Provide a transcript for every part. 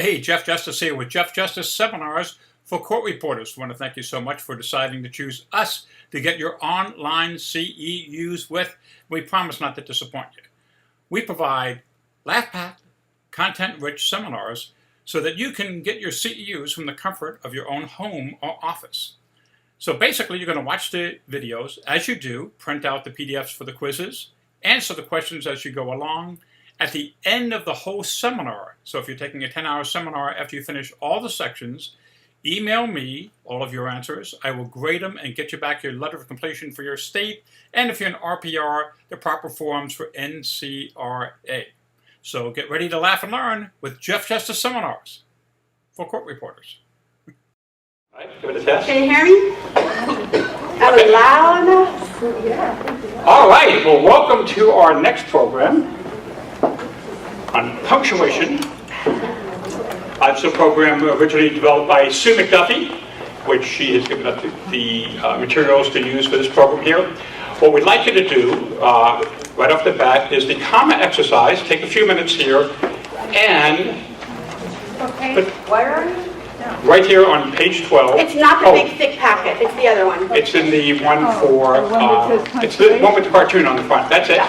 Hey, Jeff Justice here with Jeff Justice Seminars for Court Reporters. I want to thank you so much for deciding to choose us to get your online CEUs with. We promise not to disappoint you. We provide laugh-packed, content-rich seminars so that you can get your CEUs from the comfort of your own home or office. So basically, you're going to watch the videos as you do, print out the PDFs for the quizzes, answer the questions as you go along. At the end of the whole seminar, so if you're taking a 10-hour seminar after you finish all the sections, email me all of your answers. I will grade them and get you back your letter of completion for your state, and if you're an RPR, the proper forms for NCRA. So get ready to laugh and learn with Jeff Justice Seminars for Court Reporters. All right, give it a test. Can you hear me? That was loud enough? Yeah. All right, well, welcome to our next program on punctuation. It's a program originally developed by Sue McDuffie, which she has given us the materials to use for this program here. What we'd like you to do, right off the bat, is the comma exercise. Take a few minutes here, and Where are you? right here on page 12. It's not the big thick packet, it's the other one. It's in the one for, it's the one with the cartoon on the front. That's it.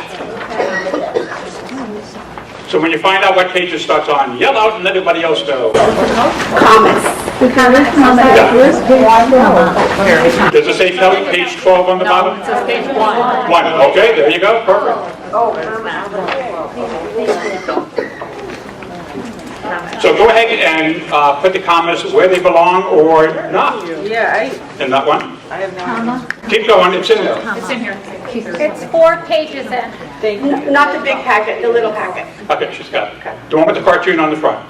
So when you find out what page it starts on, yell out and let everybody else know. Commas. Does it say page 12 on the bottom? It says page 1. 1, okay, there you go, perfect. So go ahead and put the commas where they belong or not. In that one. I have no. Keep going, it's in there. It's in here. It's 4 pages in. Not the big packet, the little packet. Okay, she's got it. The one with the cartoon on the front.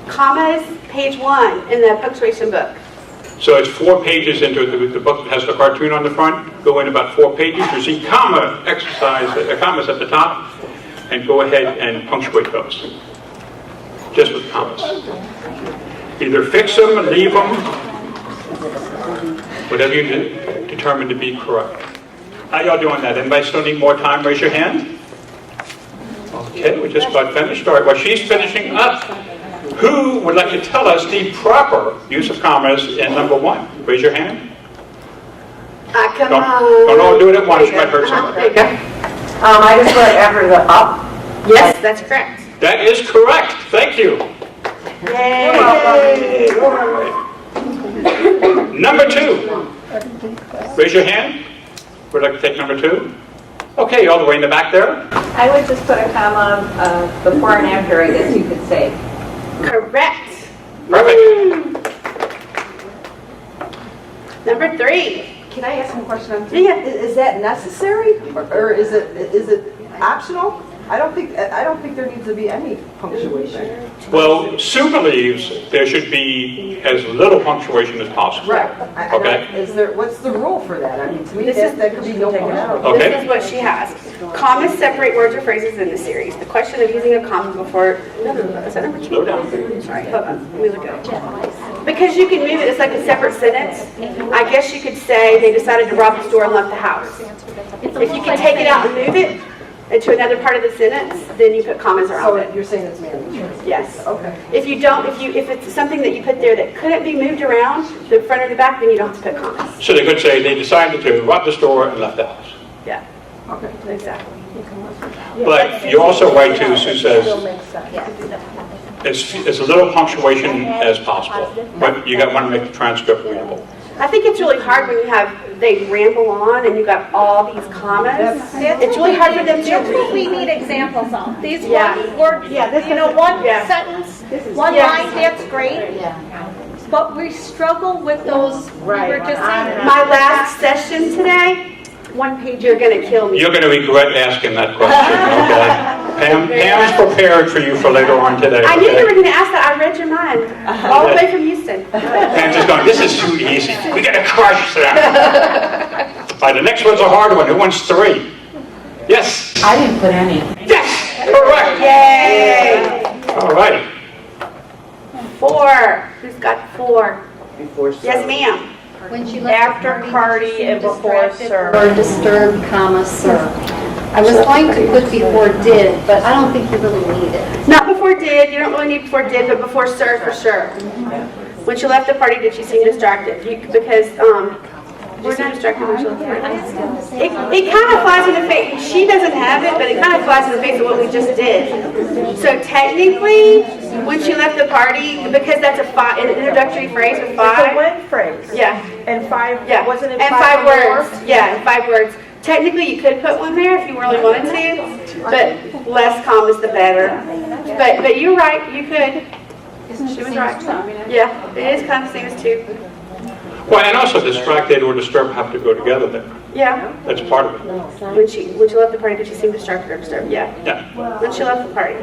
Commas, page 1 in the punctuation book. So it's 4 pages into the book that has the cartoon on the front. Go in about 4 pages. You see comma exercise, commas at the top, and go ahead and punctuate those. Just with commas. Either fix them, leave them, whatever you determine to be correct. How y'all doing that? Anybody still need more time? Raise your hand. Okay, we just about finished. All right, while she's finishing up, who would like to tell us the proper use of commas in number 1? Raise your hand. Come Don't on. all do it at once. You might hurt someone. There you go. I just put after the up. Yes, that's correct. That is correct. Thank you. Yay! Number 2. Raise your hand. Would like to take number 2? Okay, all the way in the back there. I would just put a comma before and after, I guess you could say. Correct. Perfect. Number 3. Can I ask a question on 3? Yeah. Is that necessary, or is it optional? I don't think there needs to be any punctuation. Well, Sue believes there should be as little punctuation as possible. Right. Okay. What's the rule for that? I mean, to me, This that could be no punctuation. Okay. This is what she has. Commas separate words or phrases in the series. The question of using a comma before... No, is that number 2? Slow down. Sorry, hold on. Let me look at it. Because you can move it, it's like a separate sentence. I guess you could say they decided to rob the store and left the house. If you can take it out and move it into another part of the sentence, then you put commas around So it. you're saying it's mandatory? Yes. Okay. If you don't, if it's something that you put there that couldn't be moved around, the front or the back, then you don't have to put commas. So they could say they decided to rob the store and left the house. Yeah. Okay. Exactly. But you're also right too, Sue says, as little punctuation as possible. But you want to make the transcript readable. I think it's really hard when they ramble on and you got all these commas. It's really hard for them to That's what we read. need examples of. These Yeah. words, one Yeah. sentence, one Yeah. line, that's great. But we struggle with those, we were just saying, My last session today, 1 page. you're going to kill me. You're going to regret asking that question, okay? Pam's prepared for you for later on today. I knew okay? you were going to ask that. I read your mind. All the way from Houston. Pam's just going, this is too easy. We got to crush that. All right, the next one's a hard one. Who wants 3? Yes. I didn't put any. Yes. Correct. Yay! All right. 4. Who's got 4? Before Yes, ma'am. When she left After party and before serve. Or disturbed, comma, sir. I was going to put before did, but I don't think you really need it. Not before did, you don't really need before did, but before sir for sure. When she left the party, did she seem distracted? Because, did she seem distracted when she left the party? It kind of flies in the face, she doesn't have it, but it kind of flies in the face of what we just did. So technically, when she left the party, because that's an introductory phrase with It's a five. when phrase. Yeah, And five, yeah. wasn't it And five five or words, more? yeah, and 5 words. Technically, you could put one there if you really wanted to, but less commas the better. But you're right, you could. She was right. Yeah, it is kind of the same as two. Well, and also distracted or disturbed have to go together then. Yeah. That's part of it. When she left the party, did she seem distracted or disturbed? Yeah. Yeah. When she left the party.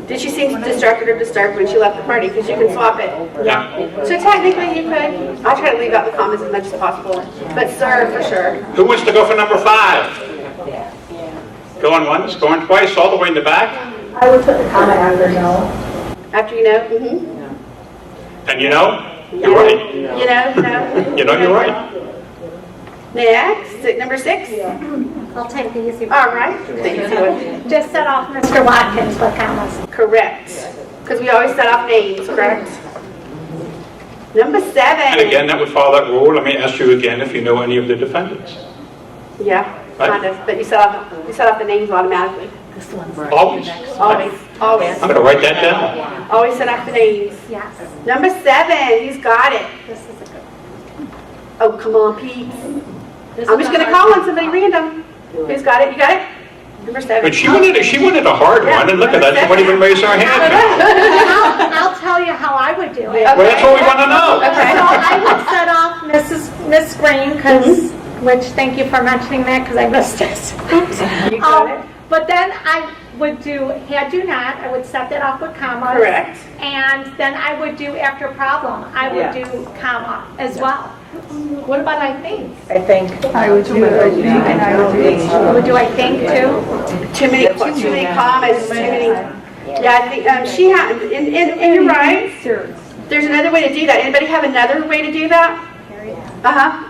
Did she seem distracted or disturbed when she left the party? Because you can swap it. Yeah. So technically, you could. I try to leave out the comments as much as possible, but sir, for sure. Who wants to go for number 5? Going once, going twice, all the way in the back? I would put the comma after no. After you know, mm-hmm. And you know? You're right. You know you're right. Next, number 6. I'll take the easy one. All right. The easy one. Just set off Mr. Watkins with commas. Correct. Because we always set off names, correct? Number 7. And again, that would follow that rule. Let me ask you again if you know any of the defendants. Yeah, Right. kind of. But you set off the names automatically. Always. Always. Always. I'm going to write that down. Always set off the names. Yes. Number 7. He's got it. This is a good one. Oh, come on, Pete. I'm just going to call on somebody random. Who's got it? You got it? Number 7. But she wanted a hard one, and look at that. She wouldn't even raise her hand. I'll tell you how I would do it. Well, that's what we want to know. Okay. So I would set off Miss Green, which thank you for mentioning that because I missed it. You got it. But then I would do had you not. I would set that off with commas. Correct. And then I would do after problem. I would do comma as well. What about I think? I think. I would do I think, and I would do You would do I think too? Too many commas, too many. Yeah, I think she had, and you're right. There's another way to do that. Anybody have another way to do that?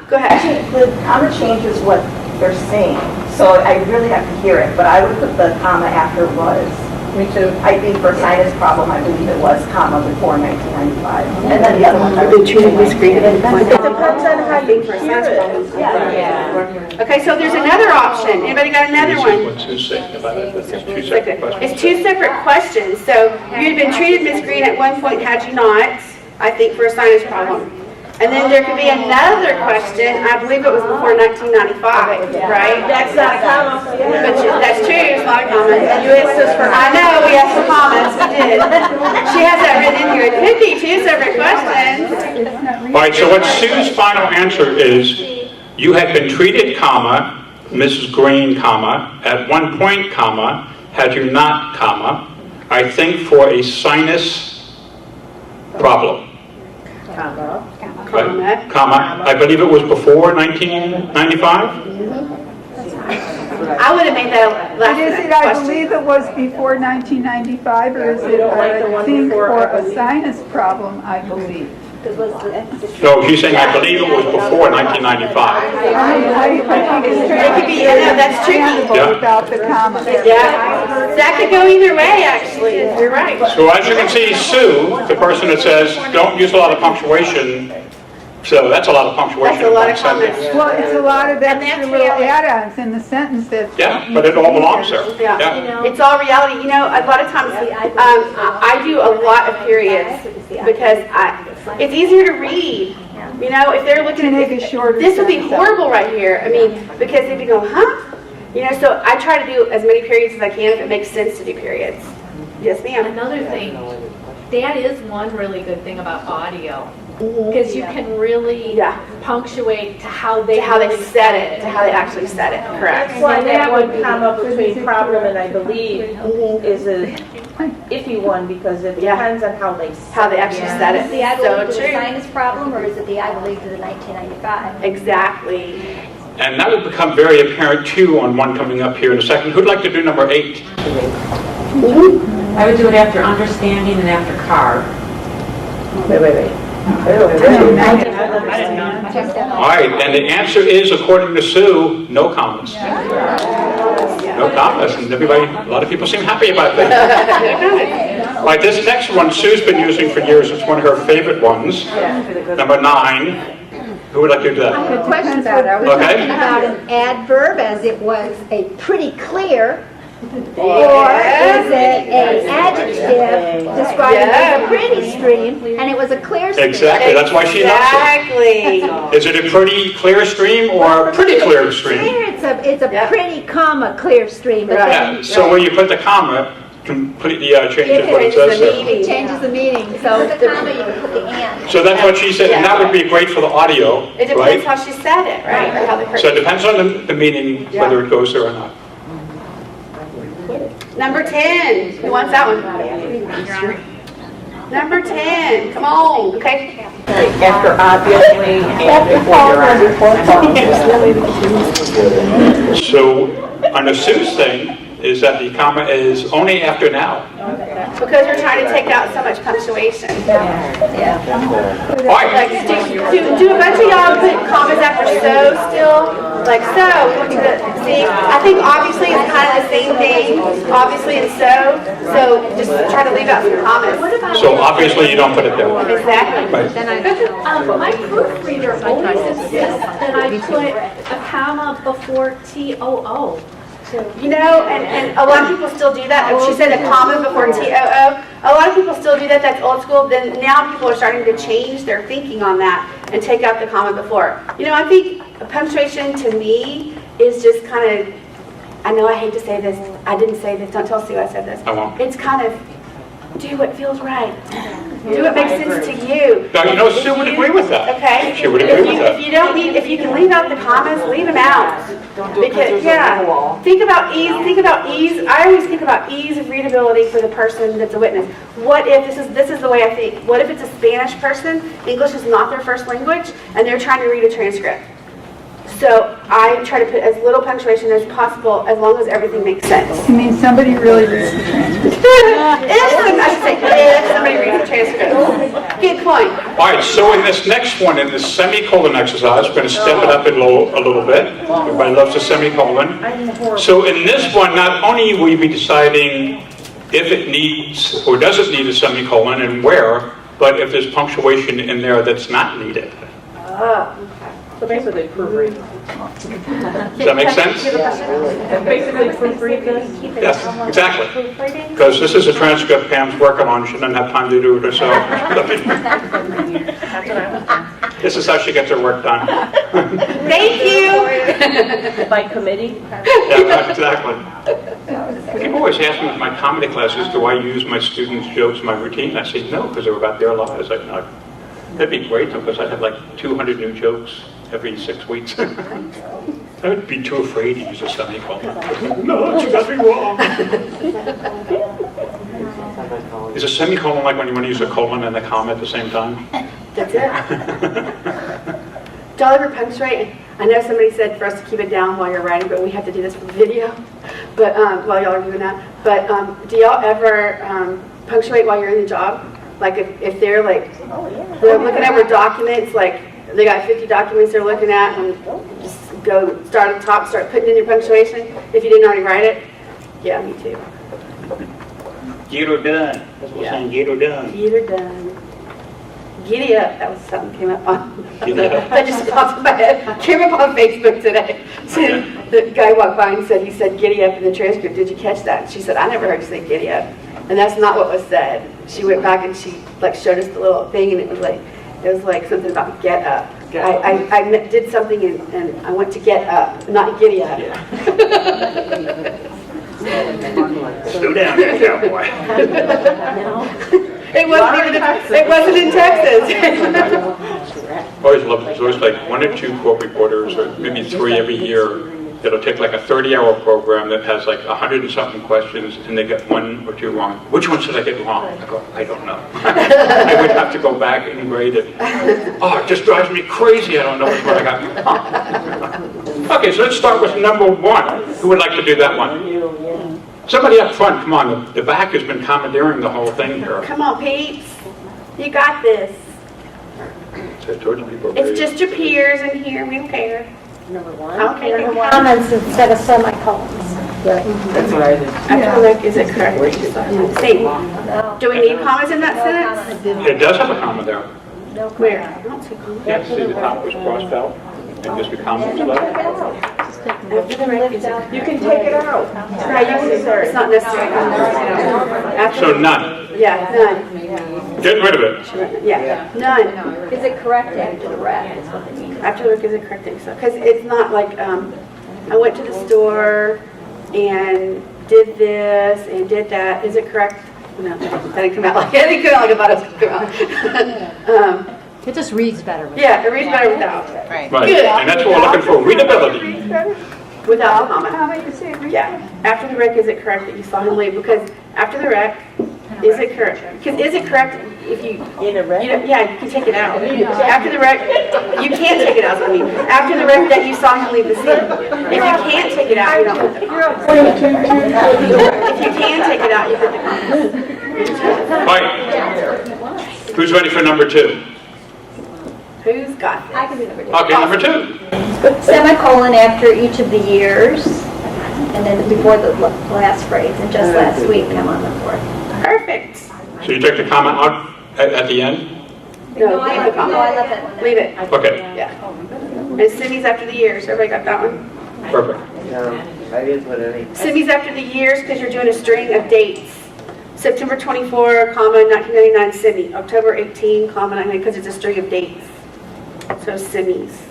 Go ahead. Actually, the comma changes what they're saying, so I really have to hear it, but I would put the comma after was. Me too. I think for sinus problem, I believe it was comma before 1995. And then the other one. I've been treating this green. It depends on how you hear it. Yeah. Okay, so there's another option. Anybody got another one? What's his saying about it? It's 2 separate questions. It's 2 separate questions. So you had been treated, Miss Green, at one point, had you not, I think, for a sinus problem. And then there could be another question, I believe it was before 1995, right? That's not a comma. But that's true, it's not a comment. You asked us for, I know, we asked for comments, we did. She has that written in here. It could be 2 separate questions. All right, so what Sue's final answer is, you had been treated, comma, Mrs. Green, comma, at one point, comma, had you not, comma, I think for a sinus problem. Right? Comma, I believe it was before 1995? I would have made that But is it, I question. believe it was before 1995, or is it, I think, for a sinus problem, I believe? No, she's saying I believe it was before 1995. I think it's It could be, I know, that's tricky. understandable without the comma. Yeah, that could go either way, actually. You're right. So as you can see, Sue, the person that says, don't use a lot of punctuation, so that's a lot of punctuation That's a in lot one of comments. sentence. Well, it's a lot of that's extra little reality. add-ons in the sentence that. Yeah, but it all belongs there. Yeah, it's all reality. You know, a lot of times, I do a lot of periods because it's easier to read. You know, if they're looking To make at a shorter this would be sentence. horrible right here. I mean, because they'd be going, huh? You know, so I try to do as many periods as I can if it makes sense to do periods. Yes, ma'am. Another thing, that is one really good thing about audio, because you can really Yeah. punctuate to how they To said it, to how they actually said it. Correct. That's why that one comma between problem and I believe is a iffy one, because it Yeah. depends on how they say How they actually said it. Is it the I So believe to the true. sinus problem, or is it the I believe to the 1995? Exactly. And that will become very apparent too on one coming up here in a second. Who'd like to do number 8? I would do it after understanding and after car. Wait. All right, and the answer is, according to Sue, no comments. Yeah. No commas, and everybody, a lot of people seem happy about that. All right, this next one Sue's been using for years. It's one of her favorite ones. Number 9. Who would like to do that? Good question about it. Are we Okay. talking about an adverb as it was a pretty clear, or is it an adjective describing a pretty stream and it was a clear stream? Exactly, that's why she loves it. Exactly. Is it a pretty clear stream or a pretty clear stream? Clear, it's a pretty comma clear stream. But Yeah, so when you put the comma, completely changes what it changes says the there. meaning. it changes the meaning. So the comma you can put the and. So that's what she said, and that would be great for the audio, It depends right? how she said it, right? Or how the So it depends on the meaning, whether it goes there or not. Number 10. Who wants that one? Number 10. Come on. Okay. After obviously and before your So on the CEUS thing, is that the comma is only after now. Because you're trying to take out so much punctuation. All right. Like, do a bunch of y'all put commas after so still? Like so, we went to the, see, I think obviously it's kind of the same thing, obviously and so just try to leave out some commas. So obviously you don't put it there. Exactly. Right. My proofreader always insists that I put a comma before TOO. You know, and a lot of people still do that. She said a comma before TOO. A lot of people still do that. That's old school. Then now people are starting to change their thinking on that and take out the comma before. You know, I think punctuation to me is just kind of, I know I hate to say this. I didn't say this. Don't tell Sue I said this. I won't. It's kind of do what feels right. Do what makes sense to you. Now, you know, Sue would agree with that. Okay. She would agree with that. If you don't need, if you can leave out the commas, leave them out. Because think about ease. Think about ease. I always think about ease of readability for the person that's a witness. What if this is the way I think? What if it's a Spanish person? English is not their first language, and they're trying to read a transcript. So I try to put as little punctuation as possible, as long as everything makes sense. You mean somebody really reads the transcript? I should say if somebody reads the transcript. Good point. All right, so in this next one, in this semicolon exercise, we're going to step it up a little bit. Everybody loves a semicolon. So in this one, not only will you be deciding if it needs or doesn't need a semicolon and where, but if there's punctuation in there that's not needed. So basically proofread. Does that make sense? Basically proofread this? Yes, exactly. Because this is a transcript Pam's working on. She doesn't have time to do it herself. This is how she gets her work done. Thank you. By committee? Yeah, exactly. People always ask me in my comedy classes, do I use my students' jokes in my routine? I say no, because they're about their lives. I know. That'd be great, because I'd have like 200 new jokes every 6 weeks. I would be too afraid to use a semicolon. No, you got me wrong. Is a semicolon like when you want to use a colon and a comma at the same time? That's it. Do y'all ever punctuate? I know somebody said for us to keep it down while you're writing, but we have to do this for the video. But while y'all are doing that. But do y'all ever punctuate while you're in the job? Like if they're like they're looking over documents, like they got 50 documents they're looking at, and just go start at the top, start putting in your punctuation if you didn't already write it. Yeah, me too. Get her done. That's what we're saying, get her done. Get her done. Giddy up. That was something came up on. Giddy up. That just popped in my head. Came up on Facebook today. So the guy walked by and said, he said giddy up in the transcript. Did you catch that? And she said, I never heard you say giddy up. And that's not what was said. She went back and she like showed us the little thing, and it was like something about get up. I did something and I went to get up, not giddy up. Slow down there, cowboy. It wasn't in Texas. Always love it. There's always like 1 or 2 court reporters, or maybe 3 every year, that'll take like a 30-hour program that has like 100 and something questions, and they get 1 or 2 wrong. Which one should I get wrong? I go, I don't know. I would have to go back and grade it. Oh, it just drives me crazy. I don't know which one I got wrong. Okay, so let's start with number 1. Who would like to do that one? Somebody up front, come on. The back has been commandeering the whole thing here. Come on, Peeps. You got this. So I told you people are It's just your peers in here. We don't care. Number 1. I don't care. Comments instead of semicolons. That's what I did. After the rec, is it correct? Say, do we need commas in that sentence? It does have a comma there. Where? I don't see commas. Yeah, see the top was crossed out, and just the comma was left. After the rec, is it? You can take it out. Right, it's not necessary. After So the- none. Yeah, none. Get rid of it. Yeah, none. Is it correct after the rat is what they mean? After the rec, is it correct? So, because it's not like, I went to the store and did this and did that. Is it correct? No, that didn't come out like, it didn't come out like I thought it was going to come out. It just reads better. Yeah, it reads better without. Right, and that's what we're looking for, readability. Without a comma. Comma, you say read? Yeah. After the rec, is it correct that you saw him leave? Because after the rec, is it correct? Because is it correct if you, In a rec? yeah, you can take it out. After the rec, you can't take it out, I mean. After the rec that you saw him leave the scene. If you can't take it out, you don't put the comma. If you can take it out, you put the comma. All right, who's ready for number 2? Who's got this? I can do number 2. Okay, number 2. Put semicolon after each of the years, and then before the last phrase, and just last week I'm on the 4th. Perfect. So you take the comma out at the end? No, leave the No, I comma. left that one. Leave it. Okay, Yeah. And Simi's after the years. Everybody got that one? perfect. No, I didn't put any. Simi's after the years because you're doing a string of dates. September 24, comma, 1999, Simi. October 18, comma, 1999, because it's a string of dates. So Simi's.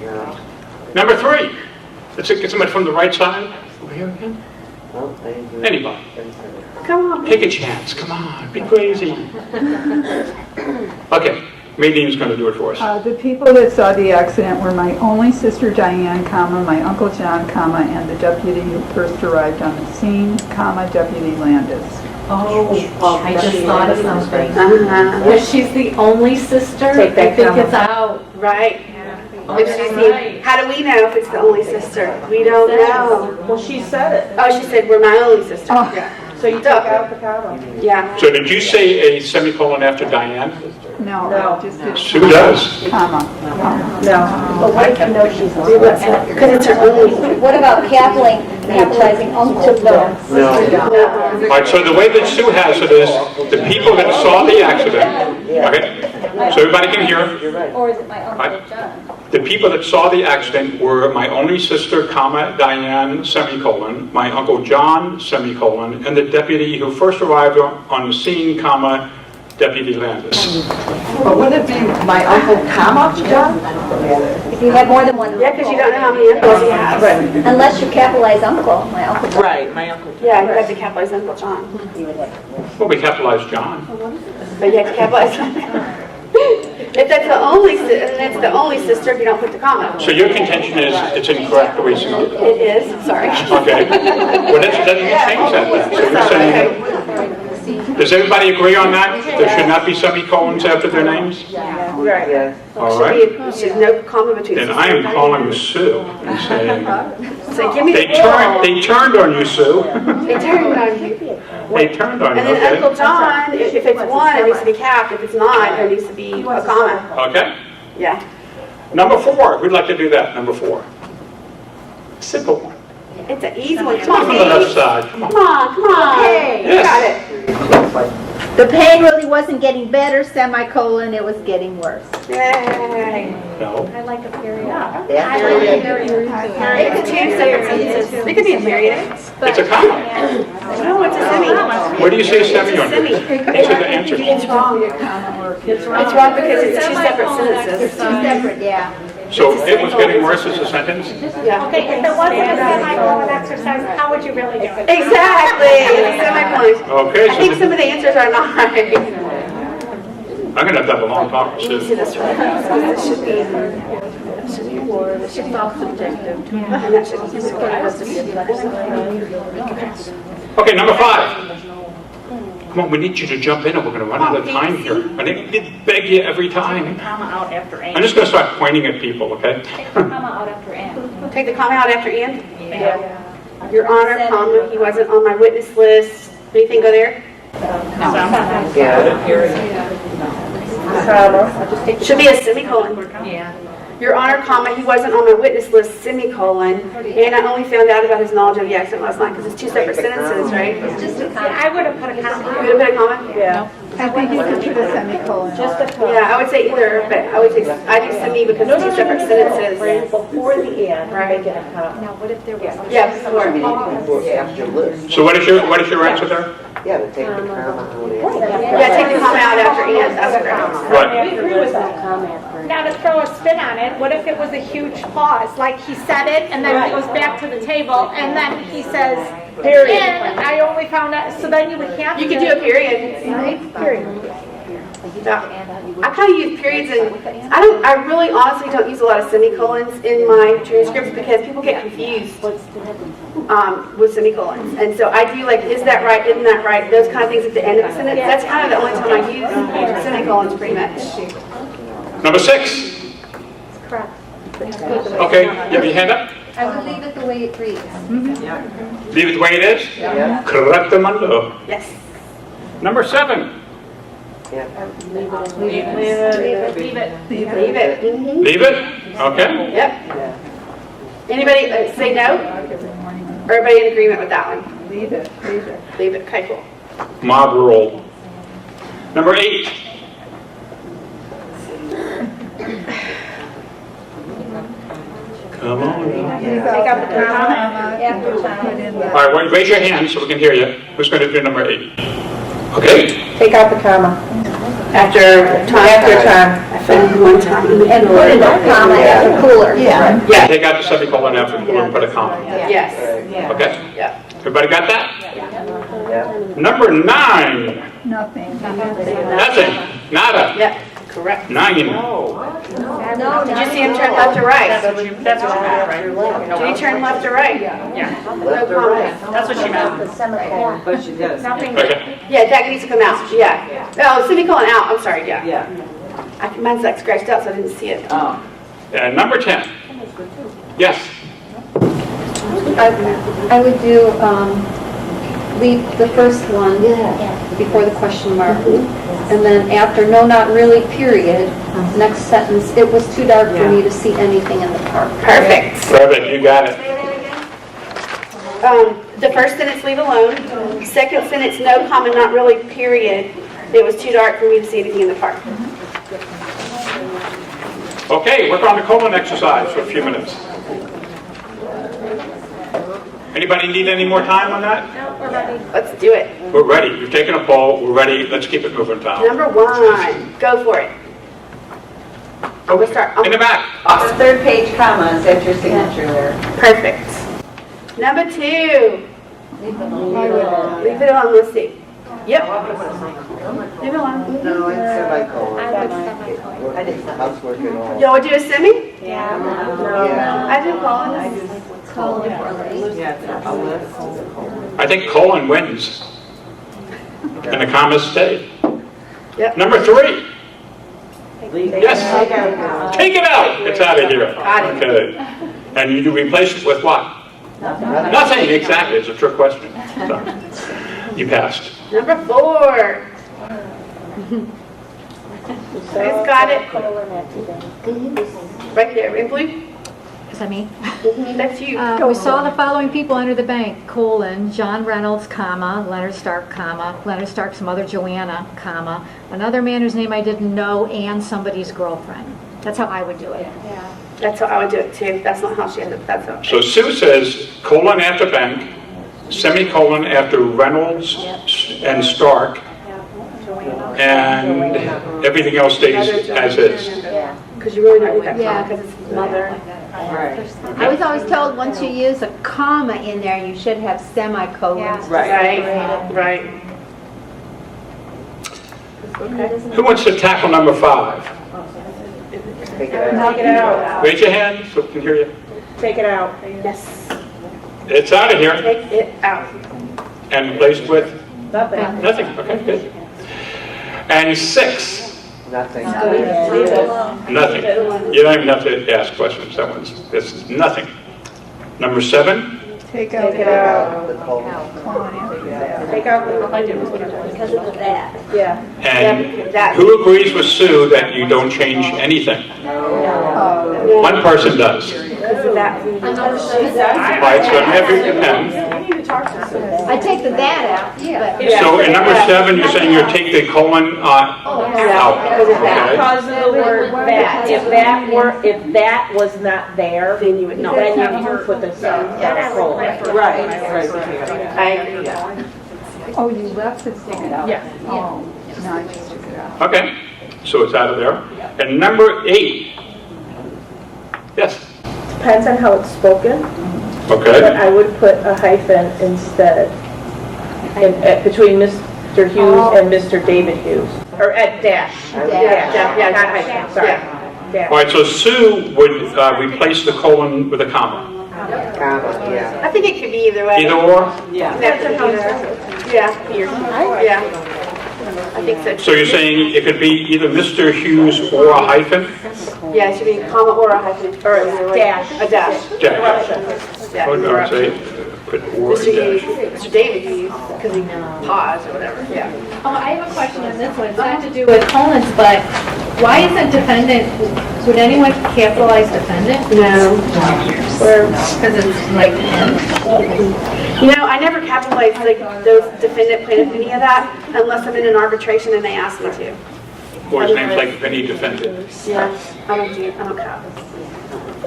No, Number 3. Let's get somebody from the right side. Over here again. no, I didn't do Anybody. Come on. Take a chance. Come on. Be crazy. Okay. Madine's going to do it for us. The people that saw the accident were my only sister Diane, comma, my uncle John, comma, and the deputy who first arrived on the scene, comma, Deputy Landis. Oh, I just thought of something. Uh-huh. If she's the only sister, Take that I think comma. it's out. Right. Oh, If she's the, how do we know if it's the only sister? We don't know. Well, she said it. Oh, she said, we're my only sister. Oh. Yeah. So you take out the comma. Yeah. So did you say a semicolon after Diane? No, No. I just did Sue does. comma. But what if you know she's not? Because it's her only. What about capitalizing uncle though? No. All right, so the way that Sue has it is the people that saw the accident, okay, so everybody can hear. You're right. Or is it my Right. uncle John? The people that saw the accident were my only sister, comma, Diane, semicolon, my Uncle John, semicolon, and the deputy who first arrived on the scene, comma, Deputy Landis. But wouldn't it be my uncle, comma, John? If you have more than one. Yeah, because you don't know how many uncles he has. Unless you capitalize uncle, my uncle John. Right, my uncle. Yeah, you have to capitalize Uncle John. Well, we capitalized John. But you have to capitalize. If that's the only, and it's the only sister, if you don't put the comma. So your contention is it's incorrect the way Sue did it? It is, sorry. Okay. Well, that doesn't change that then. So you're saying, does everybody agree on that? There should not be semicolons after their names? Right. Yes. All right. There's no comma between. Then I am calling Sue and saying, So give me they the turned on you, Sue. They turned on you. They turned on you, And then Uncle okay? John, if it's one, it needs to be capped. If it's not, there needs to be a comma. Okay. Yeah. Number 4, who'd like to do that, number 4? Simple one. It's an easy one. Come Come on, from the left Dave. side, come on. Come on, come on. Okay. You got it. The pain really wasn't getting better, semicolon, it was getting worse. Yay. No. I like a period. Yeah. It could change separate sentences. It could be a period. It's a comma. No, it's a semi. Where do you say semi on Semi. it? Answer the answer. It's wrong. It's wrong because it's two separate sentences. Two separate, yeah. So it was getting worse as a sentence? Yeah. Okay, if it wasn't a semicolon exercise, how would you really do it? Exactly. Semicolon. Okay, I think so some of the answers are not right. I'm going to have to have a long talk with Let me see Sue. this right. This should be. That should be war. This should be all subjective. And that should be. Okay, number 5. Come on, we need you to jump in or we're going to run out of time here. I need to beg you every time. Comma out after I'm just going to start pointing at people, okay? Comma out after and. Take the comma out after and? Yeah. Your Honor, comma, he wasn't on my witness list. Anything go there? Yeah. Comma. Should be a semicolon. Yeah. Your Honor, comma, he wasn't on my witness list, semicolon, and I only found out about his knowledge of the accident last night, because it's two separate sentences, right? It's just a comment. I would have put a You comment. would have put a comma? Yeah. I think you could put a semicolon. Just a comment. Yeah, I would say either, but I would say, I think semi because it's two separate sentences. Before the end, Right. make it a comment. Now, what if there was? Yeah, before. Before, after list. So what is your answer there? Yeah, to take the comma out of it. Yeah, take the comma out after and, that's correct. Right. We agree with that. Now to throw a spin on it, what if it was a huge pause? Like he said it and then he goes back to the table and then he says, Period. and I only found out, so then you would have to. You could do a period. Period. I kind of use periods, and I really honestly don't use a lot of semicolons in my transcripts because people get confused with semicolons. And so I do like, is that right, isn't that right, those kind of things at the end of the sentence. That's kind of the only time I use semicolons pretty much. Number 6. Correct. Okay, you have your hand up? I would leave it the way it reads. Leave it the way it is? Yeah. Correctamundo. Yes. Number 7. Yeah. Leave it. Leave it. Mhm. Leave it? Okay. Yep. Anybody say no? Everybody in agreement with that one? Leave it, leave it. Leave it. Okay, cool. Mob rule. Number 8. Come on. Take out the comma. After Put time. in the- All right, well, raise your hand so we can hear you. Who's going to do number 8? Okay. Take out the comma. After time. After time. I found one time. And put in a comma after cooler. Yeah. Yeah. Take out the semicolon after the and put a comma. Yes. Okay? Yeah. Everybody got that? Yeah. Number 9. Nothing. Nothing. Nada. Yep. Correct. 9. Did you see him turn left or right? That's what you meant, right? Did he turn left or right? Yeah, No comment. that's what she meant. The semicolon. But she does. Nothing. Okay. Yeah, that needs to come out. Yeah. Oh, semicolon out. I'm sorry. Yeah. Yeah. Mine's like scratched out, so I didn't see it. Oh. And number 10. Yes. I would do, leave the first one before the question mark. And then after, no, not really, period, next sentence, it was too dark for me to see anything in the park. Perfect. Perfect. You got it. The first sentence, leave alone. Second sentence, no comma, not really, period. It was too dark for me to see anything in the park. Okay, work on the colon exercise for a few minutes. Anybody need any more time on that? No, we're ready. Let's do it. We're ready. You've taken a poll. We're ready. Let's keep it moving, Tom. Number 1, go for it. I'm gonna start. In the back. The third page comma is at your signature there. Perfect. Number 2, leave it alone. Let's see. Yep. Leave it alone. No, it's semicolon. I would semicolon. I didn't. Housework and all. Y'all would do a semi? Yeah. Yeah. I do colon. Yeah, a list. I think colon wins. And the commas stay. Yep. Number 3. Yes. Yes. Take it out. It's out of here. Got it. Okay. And you replace it with what? Nothing. Exactly. It's a trick question. So, you passed. Number 4. Who's got it? Right there, in blue. Is that me? That's you. We saw the following people enter the bank, colon, John Reynolds, comma, Leonard Stark, comma, Leonard Stark's mother, Joanna, comma, another man whose name I didn't know, and somebody's girlfriend. That's how I would do it. That's how I would do it too. That's not how she ended up. That's how. So Sue says colon after bank, semicolon after Reynolds and Stark, and everything else stays as is. Because you really don't need that Yeah. comma because it's mother. I was always told once you use a comma in there, you should have semicolons. Right. Who wants to tackle number 5? Take it out. Take it out. Raise your hand so we can hear you. Take it out. Yes. It's out of here Take it out. and replaced with Nothing. nothing. Okay, good. And 6. Nothing. Nothing. You don't even have to ask questions. That one's, it's nothing. Number 7. Take out Take it out. The colon. Take out the. Because of that. Yeah. And who agrees with Sue that you don't change anything? Oh, One person does. Because of that. Right, so every depends. I take the that out, but. So in number 7, you're saying you take the colon out. Okay. Because of the word that. If that was not there, Then you would know. then you would put the colon. Right. I agree. Oh, you left it there? Yeah. Oh, no, I just took it out. Okay, so it's out of there. And number 8. Yes. Depends on how it's spoken, but Okay. I would put a hyphen instead, between Mr. Hughes and Mr. David Hughes. Or at dash. Yeah, Not hyphen, sorry. All Dash. right, so Sue would replace the colon with a comma. Comma, yeah. I think it could be either way. Either or? Yeah. Yeah, yeah. I think so too. So you're saying it could be either Mr. Hughes or a hyphen? Yeah, it should be a comma or a hyphen. Or a dash. A dash. Dash. Yeah. Oh, no, I'd say put or Mr. Hughes, dash. Mr. David Hughes, because he paused or whatever. Yeah. Oh, I have a question on this one. It's not to do with colons, but why isn't defendant, would anyone capitalize defendant? No. Because it's like him. You know, I never capitalize like those defendant, plaintiff, any of that, unless I'm in an arbitration and they ask me to. Or his name's like Vinny Defendant. Yeah, I don't cap.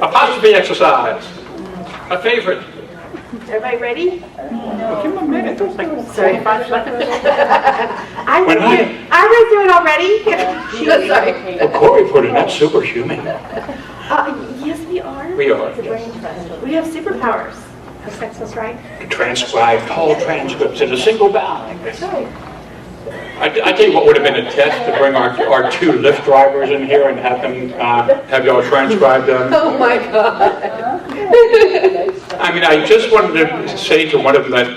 Apostrophe exercise. A favorite. Everybody ready? Give him a minute. Don't think. Sorry. I read through it already. Sorry. Well, court reporter, not superhuman. Yes, we are. We are. We have superpowers. That's us right. To transcribe whole transcripts in a single bound. I tell you what would have been a test to bring our 2 Lyft drivers in here and have them have y'all transcribe them. Oh my God. I mean, I just wanted to say to one of them that,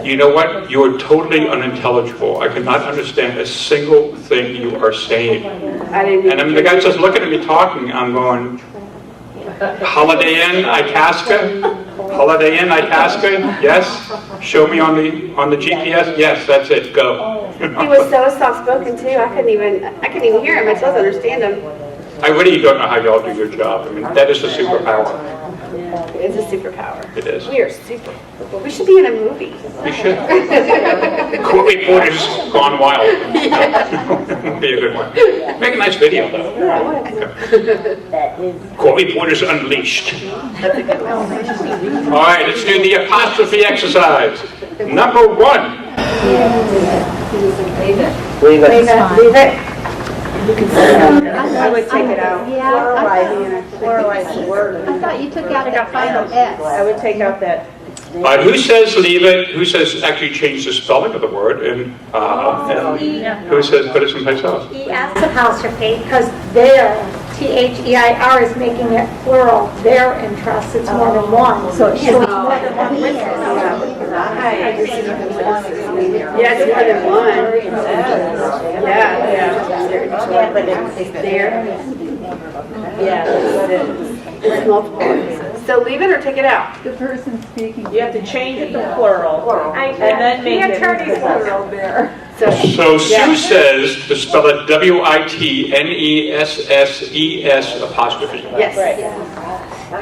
you know what, you are totally unintelligible. I cannot understand a single thing you are saying. And I mean, the guy's just looking at me talking. I'm going, Holiday Inn, Itasca? Holiday Inn, Itasca? Yes. Show me on the GPS. Yes, that's it. Go. He was so soft-spoken too. I couldn't even hear him. I still don't understand him. I really don't know how y'all do your job. I mean, that is a superpower. It's a superpower. It is. We are super. We should be in a movie. You should. Court reporters gone wild. Be a good one. Make a nice video though. Okay. Court reporters unleashed. All right, let's do the apostrophe exercise. Number 1. Leave it. Leave it. I would take it out. Pluralized word. I thought you took out that final S. I would take out that. Who says leave it? Who says actually change the spelling of the word? And who says put it someplace else? ES apostrophe, because their, THEIR is making it plural, their interest, it's more than one, so it should be more than one witness. Yeah, it's more than one. Yeah, but it's there. Yeah, it's multiple. So leave it or take it out? The person speaking. You have to change it to plural. And then make it. The attorney's plural there. So Sue says to spell it WITNESSES apostrophe. Yes. Right.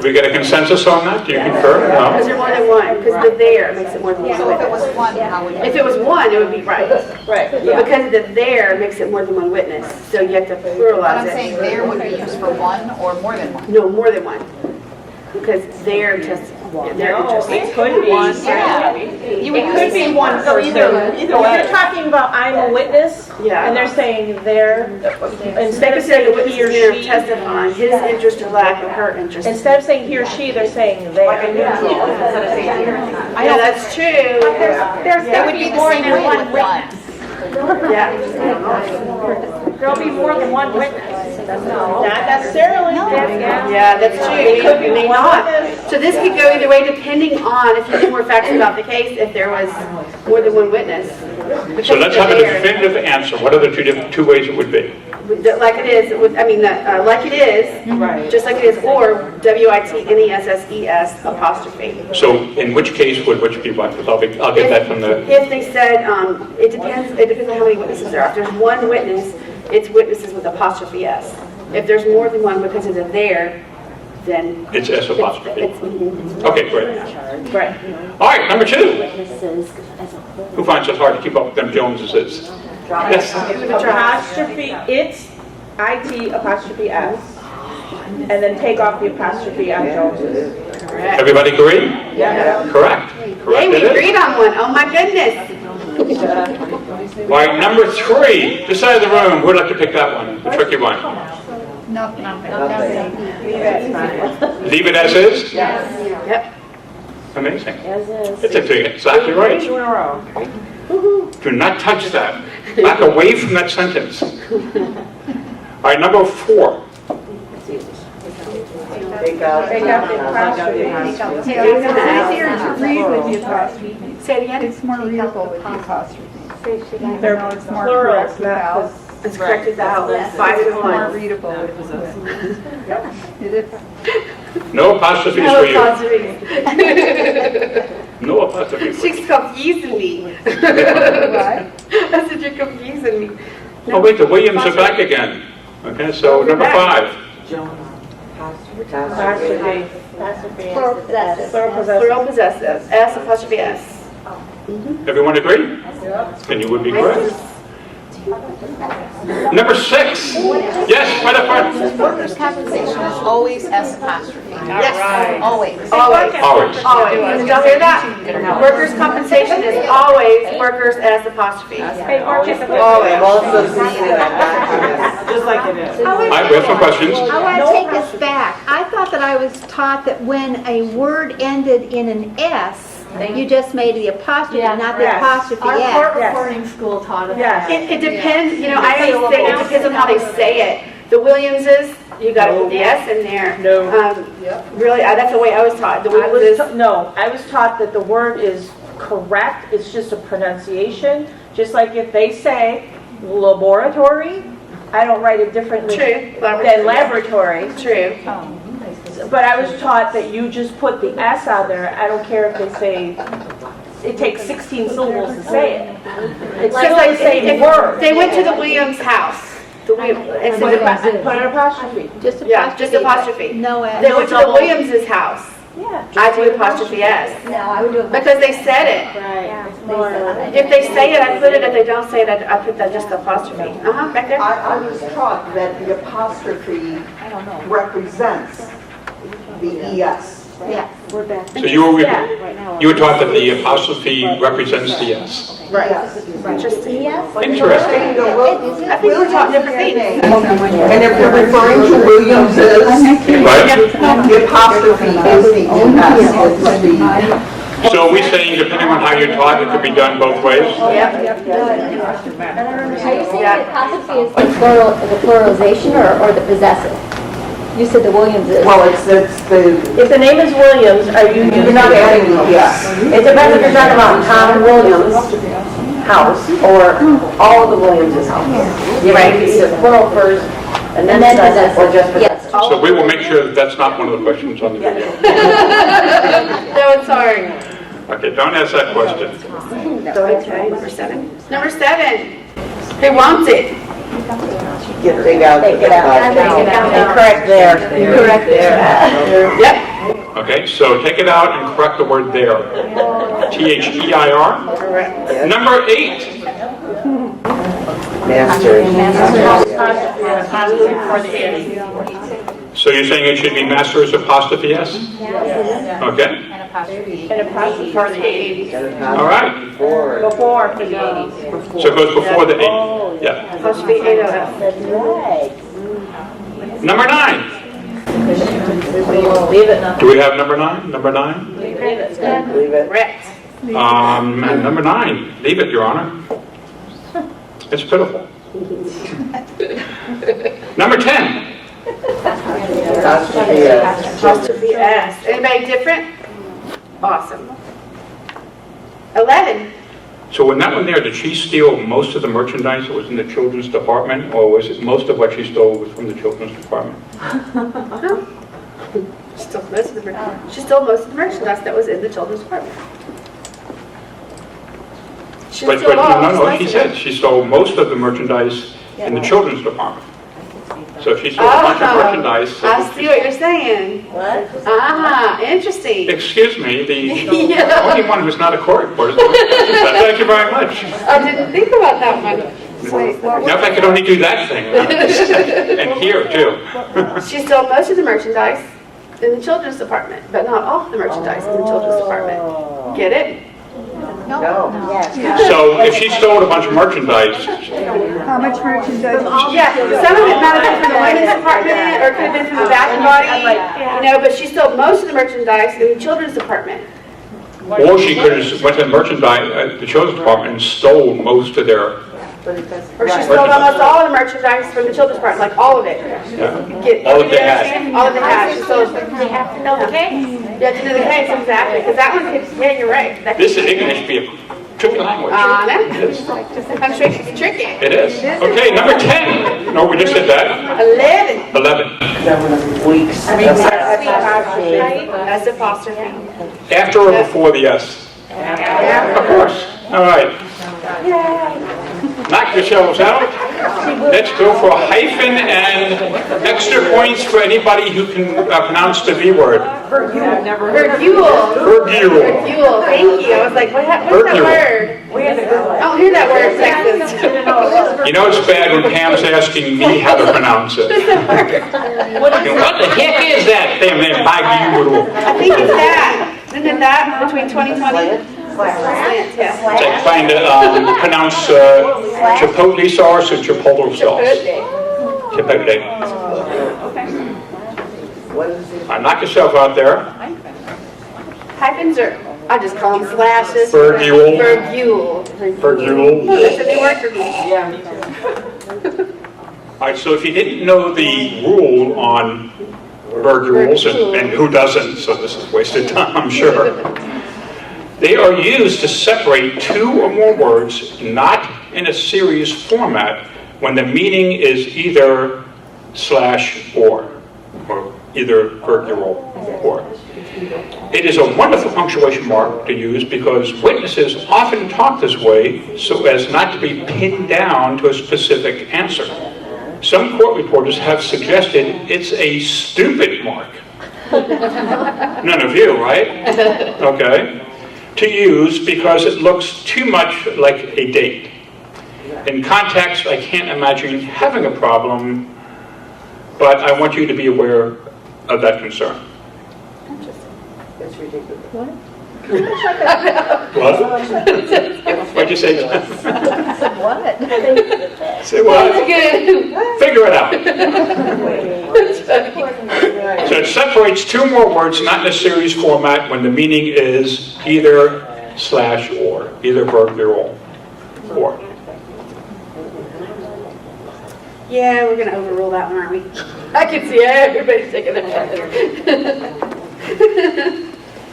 Do we get a consensus on that? Do you concur? Because No? they're more than one, because the there makes it more than one. So if it was one, how would you? If it was one, it would be right. Right. But because the there makes it more than one witness, so you have to But pluralize I'm saying it. there would be used for one or more than one. No, more than one. Because their just, their interest. It could be. Yeah. It could be one person. Either If way. you're talking about I'm a witness, Yeah. and they're saying they're, instead of the saying witness he or is there she, testifying, his interest or lack of her interest. instead of saying he or she, they're saying they. Yeah, that's true. There would be more than one witness. Yeah. There'll be more than one witness. Not necessarily. Yeah, that's true. It could be, may not. So this could go either way depending on if you knew more facts about the case, if there was more than one witness. So let's have a definitive answer. What are the two ways it would be? Like it is, like it is, just like it is, or WITNESSES apostrophe. So in which case would which be what? Because I'll get that from the... If they said, it depends on how many witnesses there are. If there's one witness, it's witnesses with apostrophe S. If there's more than one because of the there, then It's S apostrophe. Okay, great. right. All right, number 2. Who finds it hard to keep up with them Joneses? Yes. Apostrophe, it's IT apostrophe S, and then take off the apostrophe on Jones's. Everybody agree? Yeah. Correct. Yay, Correct we it is. agreed on one. Oh my goodness. All right, number 3. This side of the room, who'd like to pick that one? The tricky one. Leave it as is? Yep. Amazing. It's exactly right. Do not touch that. Back away from that sentence. All right, number 4. Take out the apostrophe. It's easier to read with the apostrophe. Say it again. It's more readable with the apostrophe. They're It's more plural, correct without. It's correct without. 5 to It's more 1. readable with it is. No apostrophes No for you. apostrophe. No apostrophes for you. She's confusing me. What? I said, you're confusing me. Oh, wait, the Williams are back again. Okay, so number 5. Apostrophe. Plural possessive. Plural possessive. S apostrophe S. Everyone agree? Then you would be correct. Number 6. Yes, right up front. Workers' compensation is always S apostrophe. Yes. Always. Always. Always. Always. Did y'all hear that? Workers' compensation is always workers S apostrophe. Always. Just like it is. All right, we have some questions. I want to take this back. I thought that I was taught that when a word ended in an S, you just made the apostrophe, not the Yes. apostrophe Our S. court reporting school taught us that. It depends, you know, I always say it depends on how they say it. The Williamses, you got to put the S in there. No. Really, that's the way I was taught. The Williamses. I was taught that the word is correct, it's just a pronunciation. Just like if they say laboratory, I don't write it differently True. than laboratory. True. But I was taught that you just put the S on there. I don't care if they say, it takes 16 syllables to say it. It's Like, still the same if word. they went to the Williams house. The Williams. Put an apostrophe. Just apostrophe. Yeah, just apostrophe. No S. They went to the Williamses house. Yeah. I do apostrophe S. No, I would do it. Because they said it. Right. If they say it, I put it. If they don't say it, I put that just apostrophe. Back there. I was taught that the apostrophe represents the ES. Yeah. So you were taught that the apostrophe represents the S. Right. Interesting. I think we were taught different things. And if you're referring to Williams's, Right? the apostrophe is the ES. So are we saying, depending on how you're taught, it could be done both ways? Are you saying the apostrophe is The pluralization or the possessive? You said the Williams is. Well, it's the, If the name is Williams, you're not adding the ES. It depends if you're talking about Tom Williams' house or all of the Williams' house. You might be the plural first and then possessive or just possessive. So we will make sure that that's not one of the questions on the video. No, it's hard. Okay, don't ask that question. Okay, number 7. Number 7. Who wants it? Take out the Incorrect there. Correct there. Yep. Okay, so take it out and correct the word there. T-H-E-I-R. Correct. Number 8. So you're saying it should be masters apostrophe S? Okay. And apostrophe for the 80s. All right. Before for the 80s. So it goes before the 8. Yeah. Apostrophe 8 of Number 9. Leave it. Do we have number 9? Number 9? Leave it. Correct. Number 9. Leave it, Your Honor. It's pitiful. Number 10. Apostrophe S. Anybody different? Awesome. 11. So in that one there, did she steal most of the merchandise that was in the children's department, or was it most of what she stole was from the children's department? She stole most of the merchandise that was in the children's department. She But stole all. no, she said she stole most of the merchandise in the children's department. So if she sold a bunch of merchandise. I see what you're saying. What? Interesting. Excuse me, the Yeah. only one who's not a court reporter. Thank you very much. I didn't think about that one. Now if I could only do that thing. And here too. She sold most of the merchandise in the children's department, but not all of the merchandise in the children's department. Get it? No. Yes. So if she stole a bunch of merchandise, How much merchandise? Yeah, some of it might have been from the women's department, or could have been from the bath and body, but she sold most of the merchandise in the children's department. or she could have went to the merchandise, the children's department and stole most of their, Or she stole almost all of the merchandise from the children's department, like all of it. all that they had. All of the hat. She sold. They have to know the case. You have to know the case, exactly, because that one could, yeah, you're right. That This is English should be a tricky language. Punctuation's tricky. It is. Okay, number 10. No, we just did that. 11. 11. Weeks. That's apostrophe. After or before the S? Of course. All right. Knock yourselves out. Let's go for a hyphen and extra points for anybody who can pronounce the V word. Vergule. Vergule. Vergule. Thank you. I was like, what's that word? I don't hear that word in Texas. You know it's bad when Pam's asking me how to pronounce it. What the heck is that thing there? Vergule. I think it's that. Isn't it that between 2020? Slant, yeah. It's like trying to pronounce chipotle sauce or chipotle sauce. Chipotle. Knock yourself out there. Hyphens or I just call them slashes. Vergule. Vergule. That's a new word for me. All right, so if you didn't know the rule on vergules, and who doesn't, so this is wasted time, I'm sure. They are used to separate two or more words, not in a series format, when the meaning is either slash or either vergule or. It is a wonderful punctuation mark to use because witnesses often talk this way so as not to be pinned down to a specific answer. Some court reporters have suggested it's a stupid mark. None of you, right? Okay. To use because it looks too much like a date. In context, I can't imagine having a problem, but I want you to be aware of that concern. It's ridiculous. What? What'd you say, John? What? Say what? Figure it out. So it separates two more words, not in a series format, when the meaning is either slash or, either vergule or. Yeah, we're going to overrule that one, aren't we? I can see everybody taking their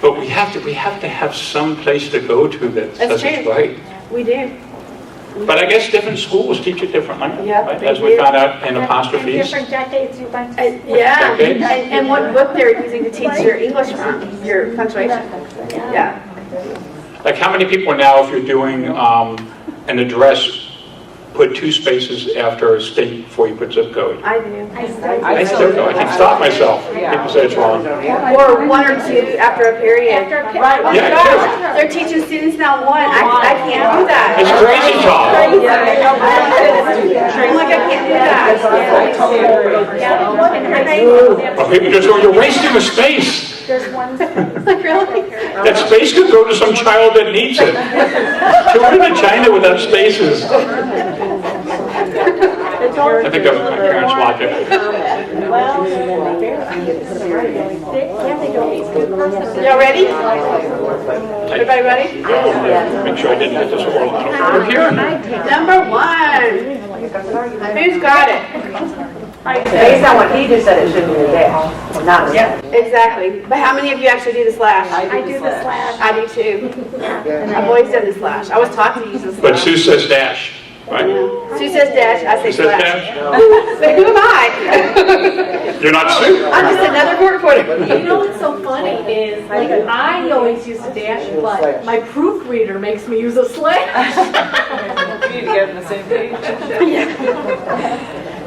But we have to have some place to go to that says it's right. We do. But I guess different schools teach it differently, Yep, right? they As we do. found out in And apostrophes. different decades you went to. Yeah, Okay. and what book they're using to teach your English from, your punctuation. Yeah. Like how many people now, if you're doing an address, put two spaces after a state before you put zip code? I do. I still do. I can stop myself. People say it's wrong. Or one or two after a period. After a period. Right. Oh my Yeah, gosh, they're teaching students now one. I can't do that. It's crazy talk. I'm like, I can't do that. Or people just go, you're wasting a space. There's one. Like, really? That space could go to some child that needs it. Children in China without spaces. I think that was my parents' logic. Y'all ready? Everybody ready? Make sure I didn't get this oral on over here. Number 1. Who's got it? Based on what he just said, it should be a dash, not a dash. Exactly. But how many of you actually do the slash? I do the slash. I do too. I've always done the slash. I was taught to use the slash. But Sue says dash, right? Sue says dash, I say Sue says slash. dash? But who am I? You're not Sue? I'm just another court reporter. You know what's so funny is, like, I always use a dash, but my proofreader makes me use a slash. We need to get on the same page.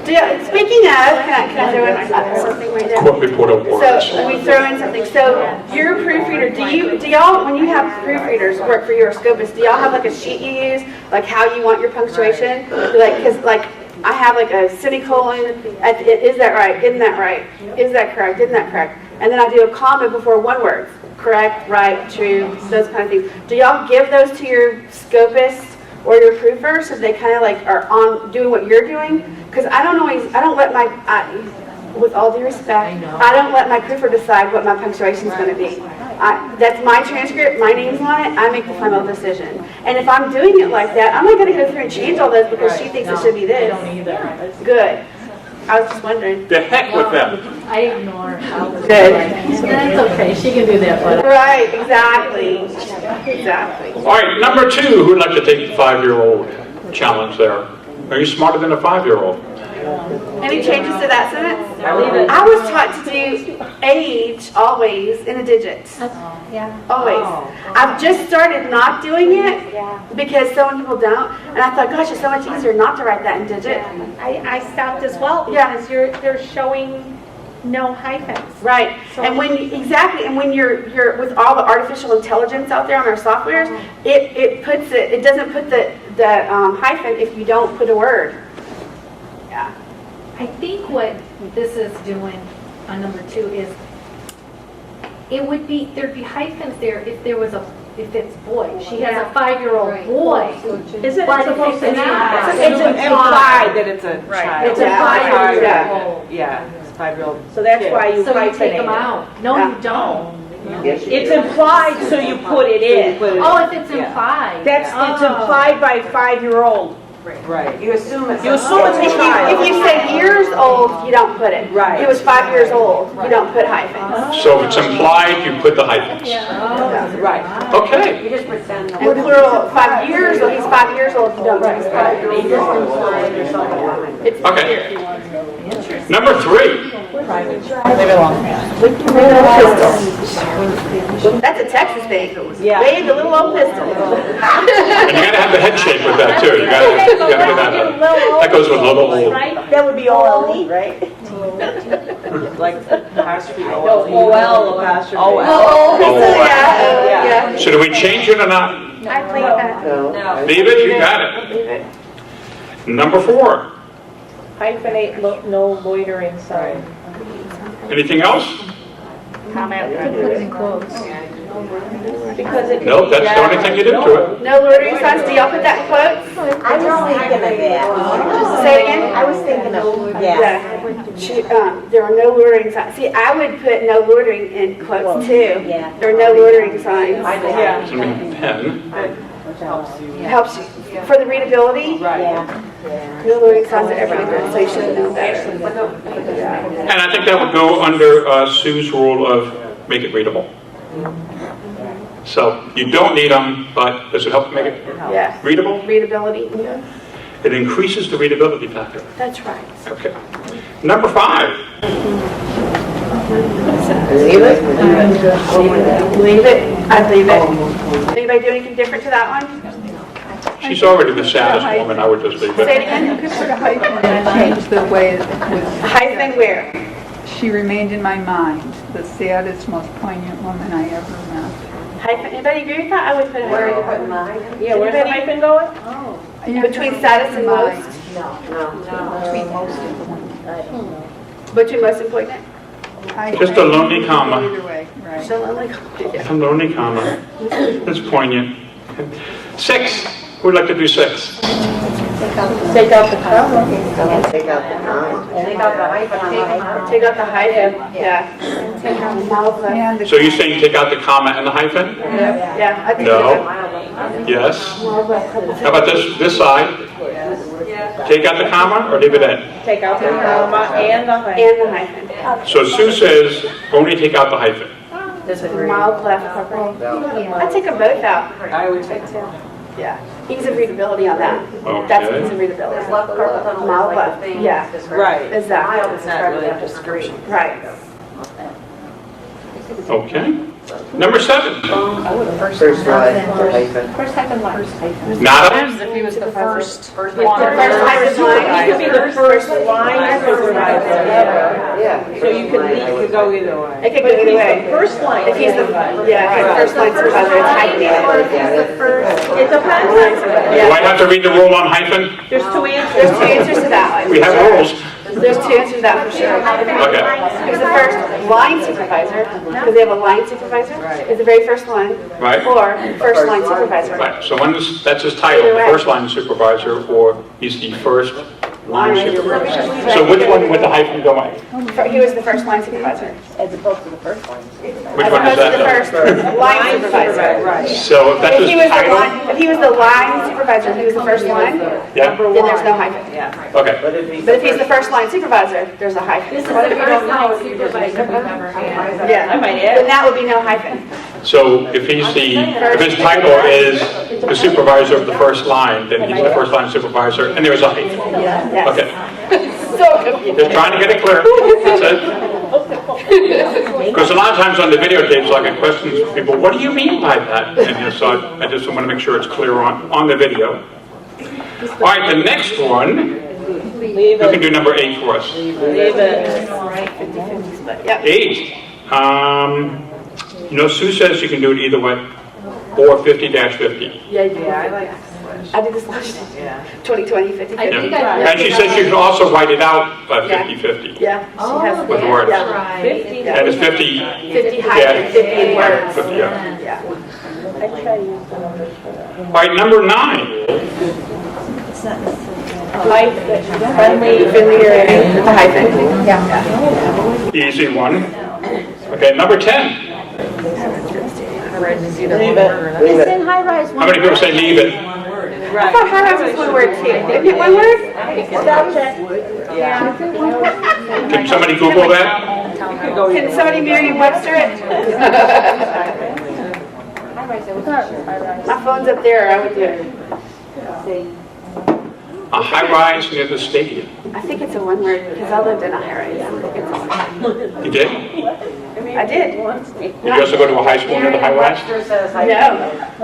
Speaking of, can I throw in something right now? Court reporter words. So we throw in something. So your proofreader, do y'all, when you have proofreaders work for your Scopus, do y'all have like a sheet you use, like how you want your punctuation? Like, cause like I have like a semicolon. Is that right? Isn't that right? Is that correct? Isn't that correct? And then I do a comma before one word. Correct, right, true, those kind of things. Do y'all give those to your Scopus or your proofer so they kind of like are on doing what you're doing? Because I don't let my, with all due respect, I don't let my proofer decide what my punctuation is going to be. That's my transcript, my name's on it, I make the final decision. And if I'm doing it like that, I'm not going to go through and change all those because she thinks it should be this. Good. I was just wondering. The heck with them. I ignore how Good. That's okay, she can do that, but. Right, exactly. Exactly. All right, number 2, who'd like to take the 5-year-old challenge there? Are you smarter than a 5-year-old? Any changes to that sentence? I was taught to do age always in the digits. Yeah. Always. I've just started not doing it because so many people don't. And I thought, gosh, it's so much easier not to write that in digit. I stopped as well because they're showing no hyphens. Right. And when you're with all the artificial intelligence out there on our softwares, it doesn't put the hyphen if you don't put a word. Yeah. I think what this is doing on number 2 is there'd be hyphens there if it's boy. She has a 5-year-old boy. Is it But supposed to if it's not, It's implied that it's a child. It's a 5-year-old. Yeah, it's a 5-year-old. So that's why you So you take hyphenate them it. out. No, you don't. It's implied, so you put it in. Oh, if it's implied. It's implied by 5-year-old. Right. You assume it's You assume it's a child. If you say years old, you don't put it. Right. He was 5 years old, you don't put hyphens. So if it's implied, you put the hyphens. Right. Okay. You just pretend. And plural, 5 years old, he's 5 years old, you don't put his 5 years old. It's Okay. Number 3. That's a Texas thing. Yeah. Wave the little old pistol. And you gotta have the head shake with that too. You gotta get that. That goes with little old. That would be OLE, right? Like apostrophe OLE. OL apostrophe. Oh, yeah. So do we change it or not? I think that. Leave it, you got it. Leave it. Number 4. Hyphenate, no loitering sign. Anything else? Comment. Put it in quotes. Because it. Nope, that's the only thing you did to it. No loitering signs, do y'all put that in quotes? I was thinking of that. Say it again? I was thinking of, yeah. There are no loitering signs. See, I would put no loitering in quotes too. Yeah. There are no loitering signs. Yeah. So maybe pen. Helps you for the readability. Yeah. No loitering signs are everywhere, so you should know better. And I think that would go under Sue's rule of make it readable. So you don't need them, but does it help make it Yeah. readable? Readability. It increases the readability factor. That's right. Okay. Number 5. Leave it. Leave it. I'd leave it. Anybody do anything different to that one? She's already the saddest woman. I would just leave Say it it. again. You could put a hyphen and change the way it was. Hyphen where? She remained in my mind, the saddest, most poignant woman I ever met. Hyphen. Anybody agree with that? I would put a Where are you hyphen. putting mine? Yeah, where's the hyphen going? Between saddest and most? Between most and point. Between most and poignant? Just a lonely comma. Either way, right. So lonely. A lonely comma. It's poignant. 6. Who would like to do 6? Take out the comma. Take out the comma. Take out the hyphen on the hyphen. Take out the hyphen. Yeah. Take out the mouth. And the So you're saying take out the comma and the hyphen? Yeah. I think No. Yes. How about this side? Take out the comma or leave it in? Take out the comma and the hyphen. And the hyphen. So Sue says only take out the hyphen. Mild left cover. I take them both out. I would take two. Yeah. Ease of readability on that. That's Okay. ease of readability. Mild left. Yeah. Right. Exactly. It's not really a description. Right. Okay. Number 7. First line, hyphen. First hyphen line. Nada? If he was the first one. First line. He could be the first line supervisor ever. Yeah. So you could go either way. It could go either way. First line. If he's the, first line supervisor, it's hyphenated. It depends. Do I have to read the rule on hyphen? There's 2 answers. There's 2 answers to that one. We have rules. There's 2 answers to that for sure. Okay. It's the first line supervisor, because they have a line supervisor, is the very first one. Right. Or first line supervisor. Right, so that's his title, Either way. first line supervisor, or he's the first line supervisor. So which one would the hyphen go in? He was the first line supervisor. As opposed to the first one. Which As one is opposed to the that? first line supervisor. Right. So if that's his title, If he was the line supervisor, he was the first line, yeah, then there's no hyphen. okay. But if he's the first line supervisor, there's a hyphen. This is the first line supervisor we've ever had. Yeah, I might add. then that would be no hyphen. So if his title is the supervisor of the first line, then he's the first line supervisor, and there's a hyphen. Yes. Okay, So confusing. just trying to get it clear, that's it. Because a lot of times on the videotapes, I get questions from people, what do you mean by that? And so I just want to make sure it's clear on the video. All right, the next one, who can do number 8 for us? Leave it. 8. Sue says you can do it either way, or 50-50. I did this last year. 2020, 50, 50. Yeah. And she says you can also write it out by 50-50 Yeah, she has. with words. Yeah. 50. And it's 50. 50 hyphen, 50 in words. 50, yeah. Yeah. All right, number 9. Friendly area with a hyphen. Yeah. Easy one. Okay, number 10. It's in high rise. How many people say leave it? I thought high rise was one word too. Isn't it one word? Yeah. Can somebody Google that? Can somebody Merriam-Webster it? My phone's up there, I would do it. A high rise near the stadium. I think it's a one word, because I lived in a high rise. You did? I did. Did you also go to a high school near the high rise? No.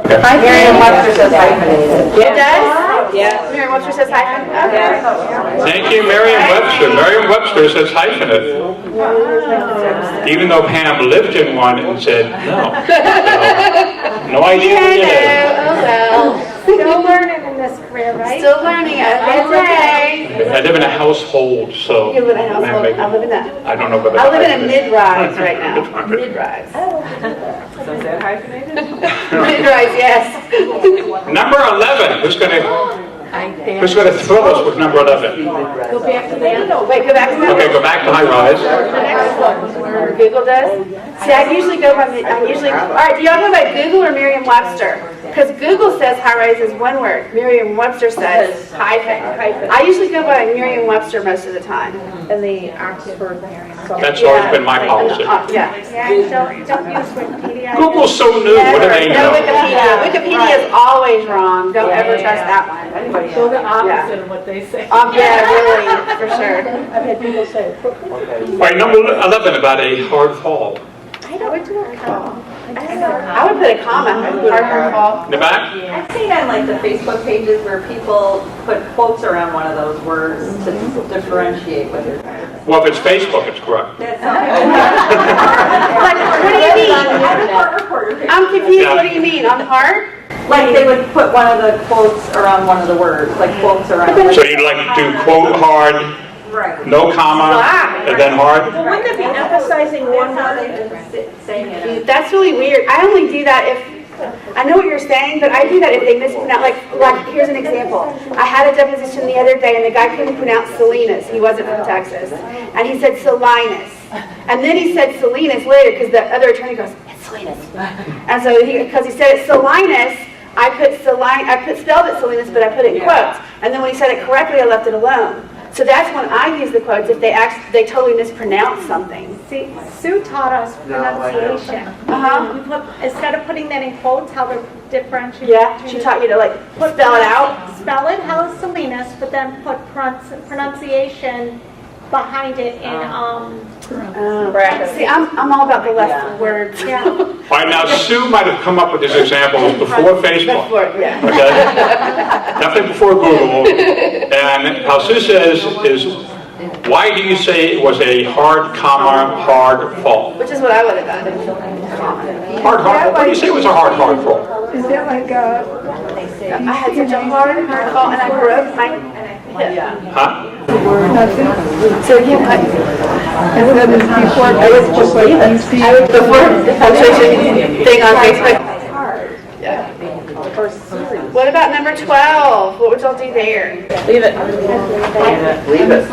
Merriam-Webster says hyphenated. It does? Yeah. Merriam-Webster says hyphen? Okay. Thank you, Merriam-Webster. Merriam-Webster says hyphenate. Even though Pam lived in one and said no. No idea what it is. Oh well. Still learning in this career, right? Still learning it. That's okay. I live in a household, so. You live in a household? I live in that. I don't know whether. I live in a mid-rise right now. Mid-rise. So is that hyphenated? Mid-rise, yes. Number 11. Who's going to thrill us with number 11? Go back to that. Wait, go back to that. Okay, go back to high rise. Google does? See, I usually go by, all right, do y'all go by Google or Merriam-Webster? Because Google says high rise is one word. Merriam-Webster says hyphen. I usually go by Merriam-Webster most of the time. And the Oxford. That's always been my policy. Yeah. Don't use Wikipedia. Google's so new. What do they No know? Wikipedia. Wikipedia is always wrong. Don't ever trust that one. Go the opposite of what they say. Yeah, really, for sure. I've had people say. All right, number 11 about a hard fall. I would put a comma. Hard fall. In the back? I've seen on like the Facebook pages where people put quotes around one of those words to differentiate whether. Well, if it's Facebook, it's correct. What do you mean? I'm confused. What do you mean? On hard? Like they would put one of the quotes around one of the words, like quotes around. So you'd like to do quote hard, Right. no comma, and then hard? Well, wouldn't it be emphasizing one word? That's really weird. I only do that if, I know what you're saying, but I do that if they mispronounce, like here's an example. I had a deposition the other day and the guy couldn't pronounce Salinas. He wasn't from Texas. And he said Salinas. And then he said Salinas later because the other attorney goes, it's Salinas. And so because he said it's Salinas, I spelled it Salinas, but I put it in quotes. And then when he said it correctly, I left it alone. So that's when I use the quotes if they totally mispronounce something. See, Sue taught us pronunciation. Instead of putting that in quotes, how to differentiate. Yeah, she taught you to spell it out. Spell it how Salinas, but then put pronunciation behind it in, See, I'm all about the less words. yeah. All right, now Sue might have come up with this example before Facebook. Yeah. Okay? Definitely before Google. And how Sue says is, why do you say it was a hard fall? Which is what I would have done. Hard. What do you say was a hard fall? Is that like I had such a hard fall, and I broke my hip. Huh? So you cut. And that is before Facebook, like you see. Before the punctuation thing on Facebook. Yeah. What about number 12? What would y'all do there? Leave it. Leave it.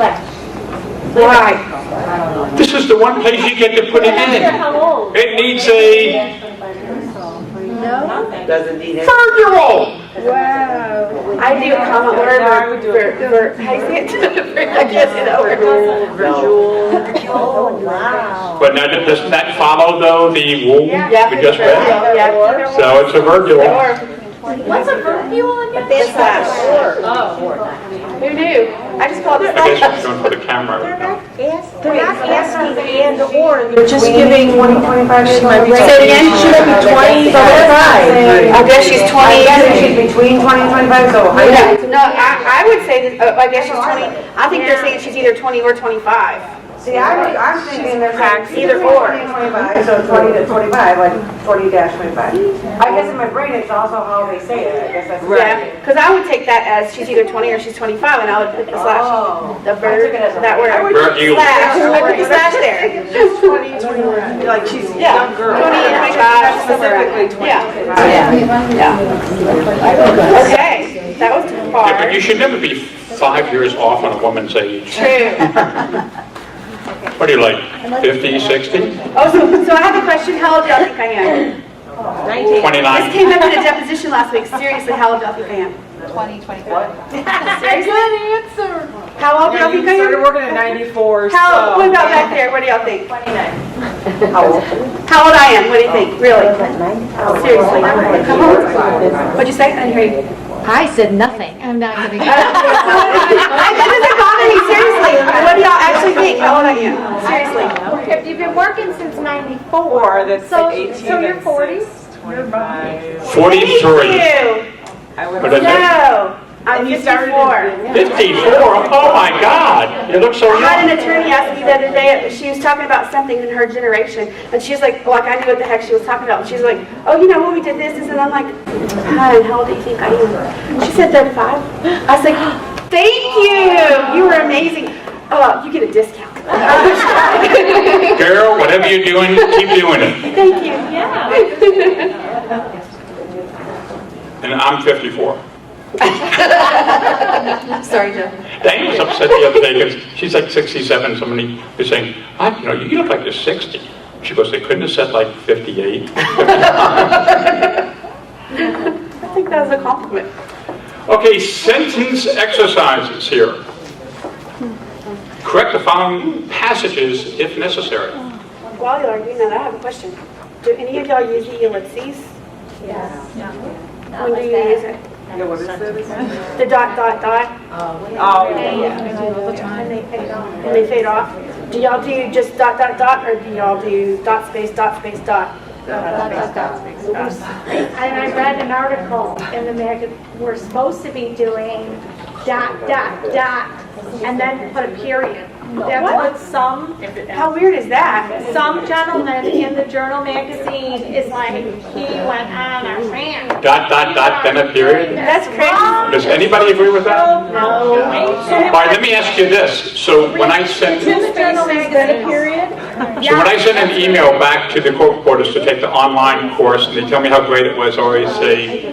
Why? This is the one place you get to put it in. It needs a Doesn't need it. 3-year-old. Wow. I do a comma word for how you say it? I can't say that word. Oh, wow. But now, doesn't that follow, though, the rule Yeah. we just read? Yeah. So it's a virgule. What's a verbule again? It's slash. Who knew? I just called it I guess slash. you're going for the camera. They're not asking and or, they're just giving 25. She might be. Say it again? She might be 20, 25. I guess she's 20. I guess she's between 20 and 25, so. No, I would say that, I guess she's 20. I think they're saying she's either 20 or 25. See, I'm thinking they're Cracks, saying either or. 20 and 25, so 20 to 25, like 20-25. I guess in my brain, it's also how they say it, I guess that's. Yeah, because I would take that as she's either 20 or she's 25, and I would put the slash. The verb, that word. Virgule. Slash. I put the slash there. 20, 21. Like she's a Yeah. young girl. 20 and 25. Specifically 20. Yeah. Okay, that was too far. Yeah, but you should never be 5 years off on a woman's age. True. What are you like, 50, 60? Oh, so I have a question. How old do y'all think I am? 29? This came up in a deposition last week. Seriously, how old do y'all think I am? 20, 25. Seriously? Good answer. How old do y'all think I Started am? working at 94, How? so. What about back there? What do y'all think? 29. How old? How old I am? What do you think? Really? Seriously? Come on. What'd you say? I didn't hear you. I said nothing. I'm not going to. That doesn't bother me. Seriously. What do y'all actually think? How old I am? Seriously. If you've been working since 94, Or that's so, like 18. so you're 40? 25. 43. Thank you. I would What is it? No. I'm And you started 54. 54? Oh my God, you look so I had young. an attorney ask me the other day, she was talking about something in her generation, and she was like I knew what the heck she was talking about. She was like, oh, you know, when we did this, and I'm like, hon, how old do you think I am? She said 35. I was like, thank you, you were amazing. Oh, you get a discount. Girl, whatever you're doing, keep doing it. Thank you. Yeah. And I'm 54. Sorry, Joe. Diane was upset the other day because she's like 67. Somebody was saying, you look like you're 60. She goes, they couldn't have said like 58. I think that was a compliment. Okay, sentence exercises here. Correct the following passages if necessary. While y'all are doing that, I have a question. Do any of y'all use the ellipses? Yes. When do you use it? Yeah, what is that again? The dot, dot, dot? Oh, And they fade off. Do y'all do just dot, dot, dot, or do y'all do dot, space, dot? And I read an article in the magazine, we're supposed to be doing dot, dot, dot, and then put a period. That's what some, How weird is that? some gentleman in the Journal magazine is like, he went on a rant. Dot, dot, dot, then a period. That's crazy. Does anybody agree with that? No. All right, let me ask you this. So when I send In the Journal magazine. Period? So when I send an email back to the court reporters to take the online course, and they tell me how great it was, I always say,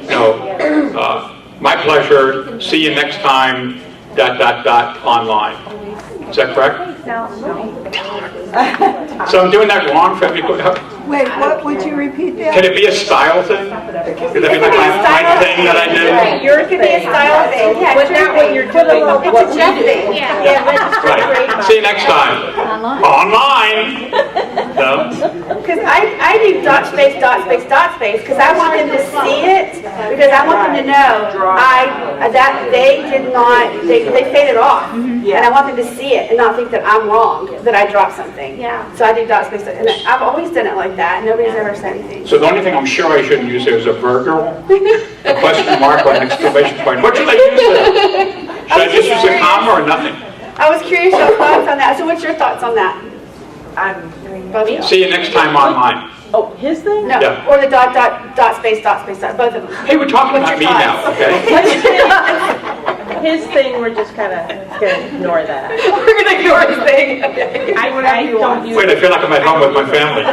my pleasure, see you next time, dot, dot, dot, online. Is that correct? No. So I'm doing that wrong for everybody? Wait, what, would you repeat that? Can it be a style thing? Could that be like my thing that I do? It could be a style thing. Yeah, But not what you're doing, It's what a we Jeff do. thing. Right. See you next time. Online. No? Because I do dot space, because I want them to see it, because I want them to know that they did not, they faded off. And I want them to see it and not think that I'm wrong, that I dropped something. Yeah. So I do dot space, and I've always done it like that. Nobody's ever said anything. So the only thing I'm sure I shouldn't use there is a virgule, a question mark, or an exclamation point. What should I use there? Should I just use a comma or nothing? I was curious your thoughts on that. So what's your thoughts on that? See you next time online. Oh, his thing? No, Yeah. or the dot space, both of them. Hey, we're talking about me now, okay? His thing, we're just kind of going to ignore that. We're going to ignore his thing. Okay. I don't use Wait, I feel like I'm at home with my family.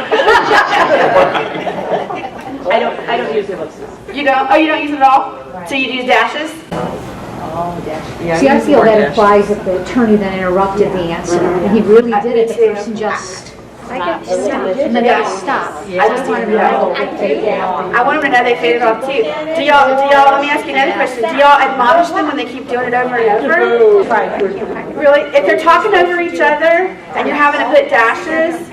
I don't use ellipses. You don't? Oh, you don't use it at all? So you use dashes? See, I feel that applies if the attorney then interrupted the answer, and he really did it, the person just, and then they stopped. I just wanted to know. I want them to know they faded off too. Do y'all, let me ask you another question. Do y'all admonish them when they keep doing it over and over? Really? If they're talking over each other and you're having to put dashes,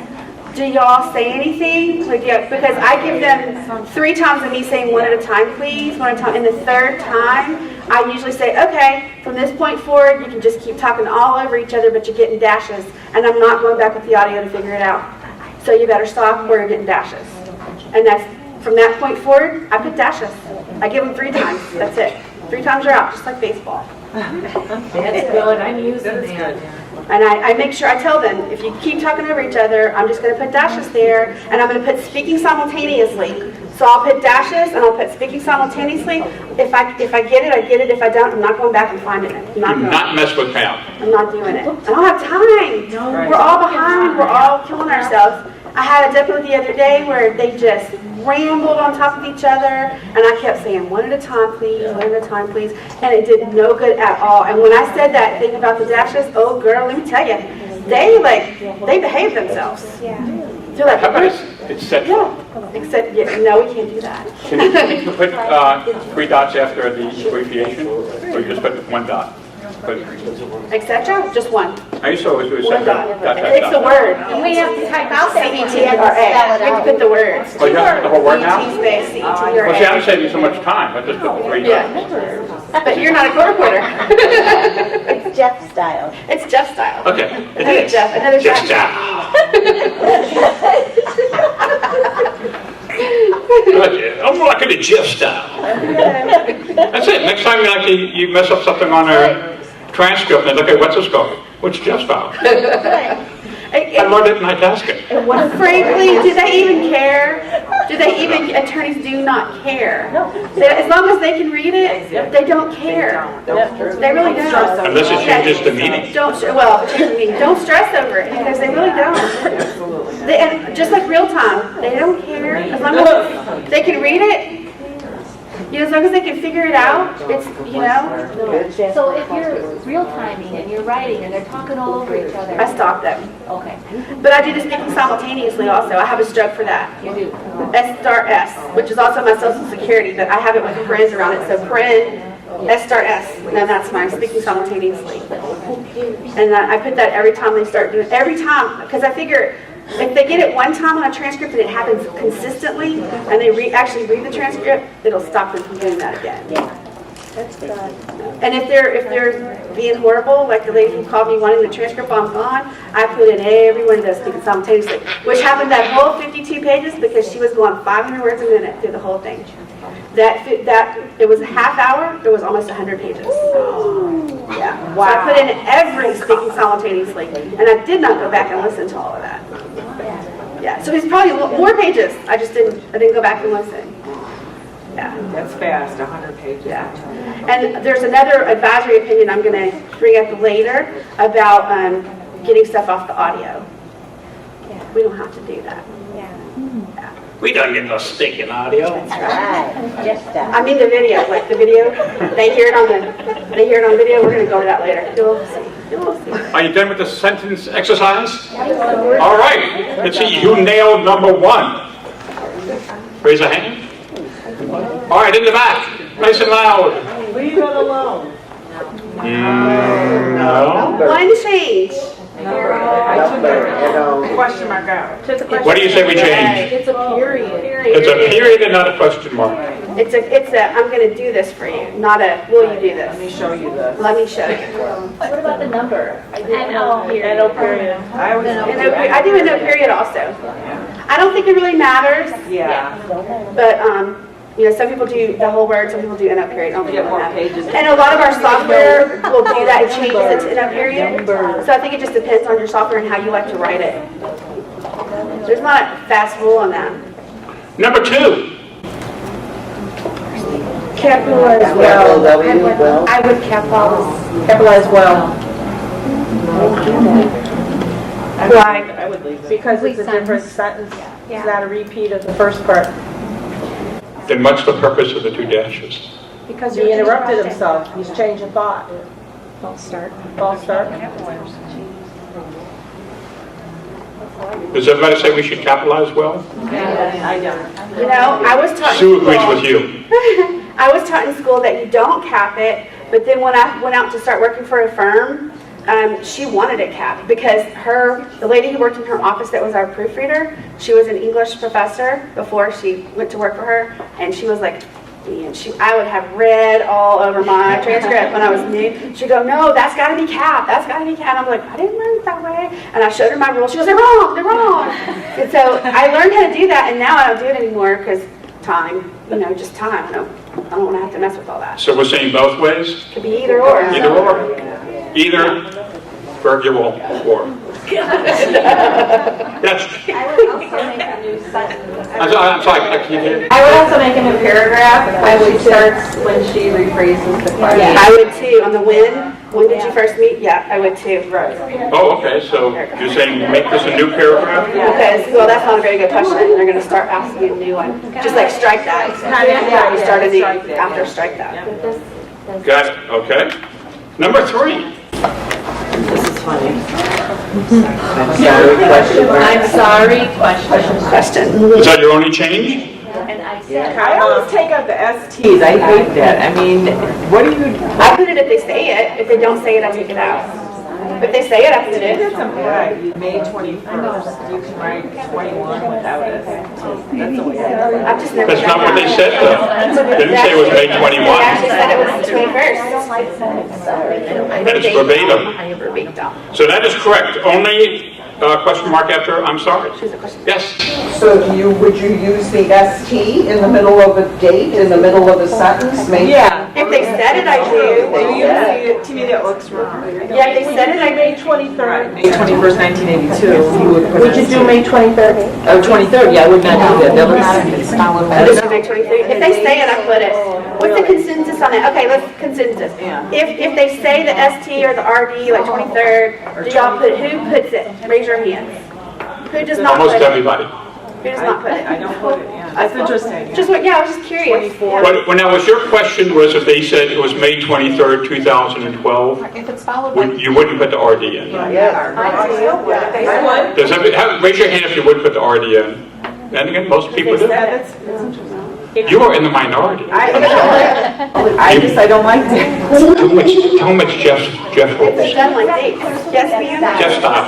do y'all say anything? Like, yeah, because I give them 3 times of me saying one at a time, please, one at a time. And the third time, I usually say, okay, from this point forward, you can just keep talking all over each other, but you're getting dashes. And I'm not going back with the audio to figure it out. So you better stop or you're getting dashes. And that's, from that point forward, I put dashes. I give them 3 times. That's it. 3 times you're out, just like baseball. That's good, I'm using that. And I make sure, I tell them, if you keep talking over each other, I'm just going to put dashes there, and I'm going to put speaking simultaneously. So I'll put dashes, and I'll put speaking simultaneously. If I get it, I get it. If I don't, I'm not going back and finding it. Do not mess with Pam. I'm not doing it. I don't have time. We're all behind. We're all killing ourselves. I had a depot the other day where they just rambled on top of each other, and I kept saying, one at a time, please, one at a time, please, and it did no good at all. And when I said that thing about the dashes, oh girl, let me tell you, they behave themselves. They're like, How about it's set? yeah, except, no, we can't do that. Can you put 3 dots after the abbreviation, or you just put 1 dot? Etc. Just one. I used to always do a One dot. dot. It's the word. And we have to type out that CEUS. We have to put the words. Oh, you have to put the whole word now? space CEUS. Well, see, I'm saving so much time. I just put the 3 dots. Yeah. But you're not a court reporter. It's Jeff style. It's Jeff style. Okay. Another Jeff. Another Jeff Jeff. I'm rocking the Jeff style. That's it. Next time you mess up something on a transcript and look at what's this called? What's Jeff style? I learned it in Itasca. Frankly, do they even care? Attorneys do not care. As long as they can read it, they don't care. They really don't. Unless it changes the meaning. Don't stress over it, because they really don't. And just like real time, they don't care. As long as they can read it, as long as they can figure it out, it's, So if you're real timing and you're writing and they're talking all over each other. I stop them. Okay. But I do the speaking simultaneously also. I have a stroke for that. You do. S*S, which is also my social security, but I have it with friends around it. So friend, S*S, and then that's my speaking simultaneously. And I put that every time they start doing it. Every time, because I figure if they get it one time on a transcript and it happens consistently, and they actually read the transcript, it'll stop them from doing that again. That's good. And if they're being horrible, like the lady who called me wanting the transcript while I'm gone, I put in every one of those speaking simultaneously, which happened that whole 52 pages because she was going 500 words a minute through the whole thing. That it was a half hour. It was almost 100 pages. Yeah. Wow. So I put in every speaking simultaneously, and I did not go back and listen to all of that. Yeah. So it's probably more pages. I didn't go back and listen. Yeah. That's fast, 100 pages. Yeah. And there's another advisory opinion I'm going to bring up later about getting stuff off the audio. Yeah. We don't have to do that. Yeah. We don't get no stinking audio. That's right. Just that. I mean the video, like the video. They hear it on video. We're going to go to that later. You'll see. Are you done with the sentence exercise? All right. Let's see. You nailed number 1. Raise a hand. All right, in the back. Nice and loud. Leave it alone. No. One change. I took it. question mark out. What do you say we change? It's a period. It's a period and not a question mark. It's a, I'm going to do this for you, not a, will you do Let me this? show you this. Let me show you. What about the number? I didn't know. period. No period. I always I do a no period also. I don't think it really matters, Yeah. but, you know, some people do the whole word, some people do no period. I don't think Get it more matters. pages. And a lot of our software will do that and change it to no period. So I think it just depends on your software and how you like to write it. There's not a fast rule on that. Number 2. Capitalize well. I would capitalize well. Why? I would leave it. Because it's a different sentence. It's not a repeat of the first part. Then what's the purpose of the 2 dashes? Because he interrupted himself. He's changed of thought. False start. False start. Does everybody say we should capitalize well? I don't. You know, I was taught. Sue agrees with you. I was taught in school that you don't cap it, but then when I went out to start working for a firm, she wanted it capped because the lady who worked in her office that was our proofreader, she was an English professor before she went to work for her, and she was like, and I would have red all over my transcript when I was new. She'd go, no, that's got to be capped. That's got to be capped. I'm like, I didn't learn it that way. And I showed her my rules. She goes, they're wrong. They're wrong. And so I learned how to do that, and now I don't do it anymore because time, just time. I don't want to have to mess with all that. So we're saying both ways? Could be either or. Either or. Either, virtual, or. Yes. I would also make a new sentence. I'm sorry, I can't hear. I would also make a new paragraph. I would start when she rephrases the question. I would too. On the when did you first meet? Yeah, I would too. Right. Oh, okay, so you're saying make this a new paragraph? Because, well, that's not a very good question. They're going to start asking you a new one. Just like strike that. Yeah, You start a new strike that. after strike that. Got it, okay. Number 3. This is funny. I'm sorry, question mark. I'm sorry, question. Is that your only change? I always take out the STs. I hate that. I mean, what do you? I put it if they say it. If they don't say it, I take it out. If they say it, I put it in. That's something right. May 21st. You can write 21 without it. That's the way I do it. I've just never That's done not what they that. said, though. They didn't say it was May They actually 21. said it was the 21st. That's verbatim. Verbatim. So that is correct. Only question mark after I'm sorry. Yes. So would you use the ST in the middle of a date, in the middle of a sentence? Maybe? Yeah. If they said it, I do. To me, that looks wrong. Yeah, if they said it, I May 23rd. May 21st, 1982. Would you do May 23rd? Oh, 23rd. Yeah, I would not do that. That looks. May 23rd. If they say it, I put it. What's the consensus on it? Okay, let's consensus. Yeah. If they say the ST or the RD, like 23rd, do y'all who puts it? Raise your hands. Who does not Almost put it? everybody. Who does not put it? I don't put it. Yeah. That's interesting. Just what? Yeah, I was just curious. Well, now, was your question was if they said it was May 23rd, 2012, If it's followed by... you wouldn't put the RD in? I would. Raise your hand if you would put the RD in. And again, most people do. You are in the minority. I don't like that. Too much Jeff It's rules. done like this. Yes, ma'am. Jeff, stop.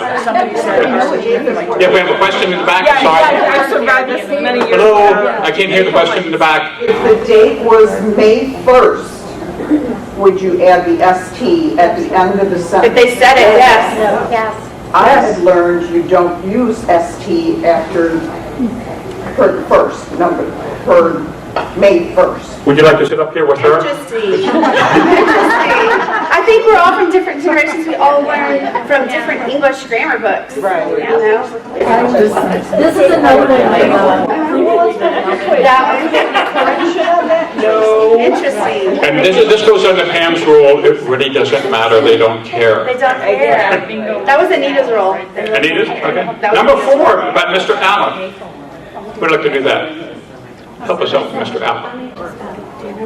Yeah, we have a question in the back. Sorry. I've survived this many years. Hello, I can't hear the question in the back. If the date was May 1st, would you add the ST at the end of the If sentence? they said it, yes. Yes. I had learned you don't use ST after first number, per May 1st. Would you like to sit up here with her? Interesting. I think we're all from different generations. We all learn from different English grammar books. Right. You know? This is another one. No. Interesting. And this goes under Pam's rule. It really doesn't matter. They don't care. They don't care. That was Anita's rule. Anita's? Okay. Number 4, about Mr. Allen. Would like to do that? Help us out, Mr. Allen.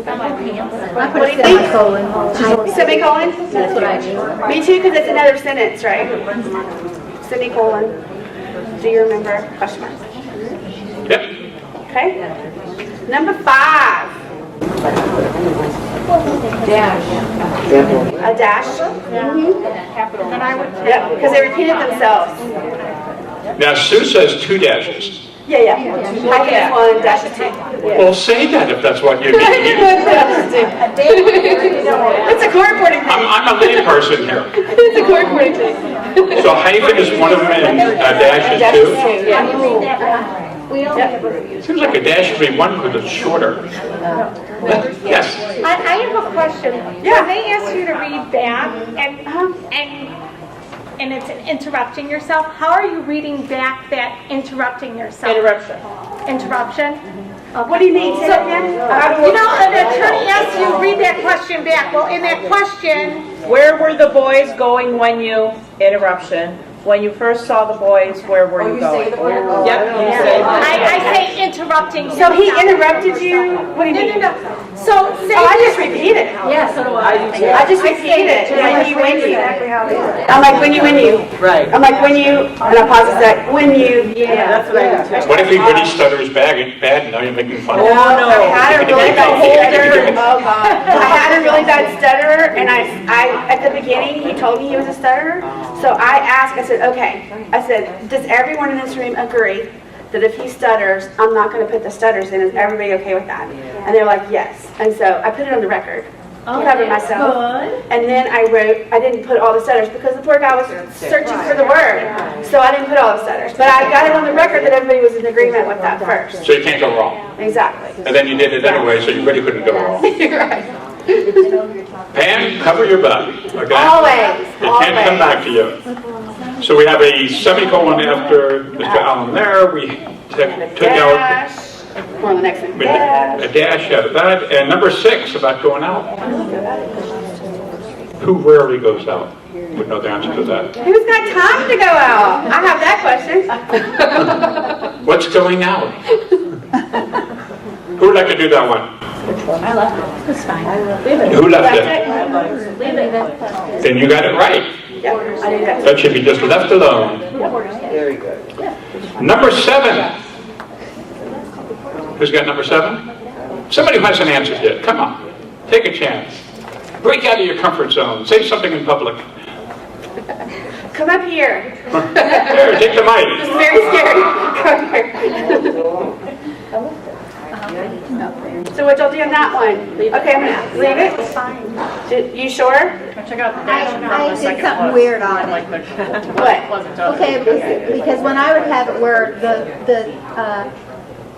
I put a semicolon. Semicolon? That's what I do. Me too, because it's another sentence, right? Semicolon. Do you remember? Question mark. Yep. Okay. Number 5. Dash. A dash. And then I would Yep, because they repeated themselves. Now, Sue says 2 dashes. Yeah. Hyphen is 1, dash is 2. Well, say that if that's what you mean. It's a court reporting thing. I'm a lay person here. It's a court reporting thing. So hyphen is one of them and dash is 2? Seems like a dash should be 1 because it's shorter. Yes. I have a question. Yeah. When they ask you to read back and it's interrupting yourself, how are you reading back that interrupting yourself? Interruption? Okay. What do you mean? Say that again? You know, an attorney asks you to read that question back. Well, in that question, Where were the boys going when you, interruption, when you first saw the boys, where were you going? Yep, you say I say interrupting. So he interrupted you? What do you mean? No. So say. Oh, I just repeat it. Yeah, so do I. I just repeat it. When you. I'm like, when you. Right. I'm like, when you, and I pause a sec, when you. Yeah, that's what I do too. What if he really stutters bad and now you're making fun of him? I had a really bad stutter. Oh God. I had a really bad stutter, and I at the beginning he told me he was a stutterer. So I asked. I said, okay. I said, does everyone in this room agree that if he stutters, I'm not going to put the stutters in? Is everybody okay with that? And they're like, yes. And so I put it on the record. Covered myself. And then I wrote, I didn't put all the stutters because the poor guy was searching for the word. So I didn't put all the stutters. But I got it on the record that everybody was in agreement with that first. So you can't go wrong. Exactly. And then you did it anyway, so you really couldn't go wrong. You're right. Pam, cover your butt. Okay? Always. It can't come back to you. So we have a semicolon after Mr. Allen there. We took out Or the next one. a dash out of that. And number 6 about going out. Who rarely goes out? Would know the answer to that. Who's got time to go out? I have that question. What's going out? Who would like to do that one? I left it. It's fine. Who left it? Leave it. Then you got it right. Yep, I did that. That should be just left alone. Very good. Number 7. Who's got number 7? Somebody who hasn't answered yet. Come on. Take a chance. Break out of your comfort zone. Say something in public. Come up here. Here, take the mic. This is very scary. Come here. So what y'all do on that one? Okay, I'm going to leave it. You sure? Check out the I did something weird on it. What? Okay, because when I would have it where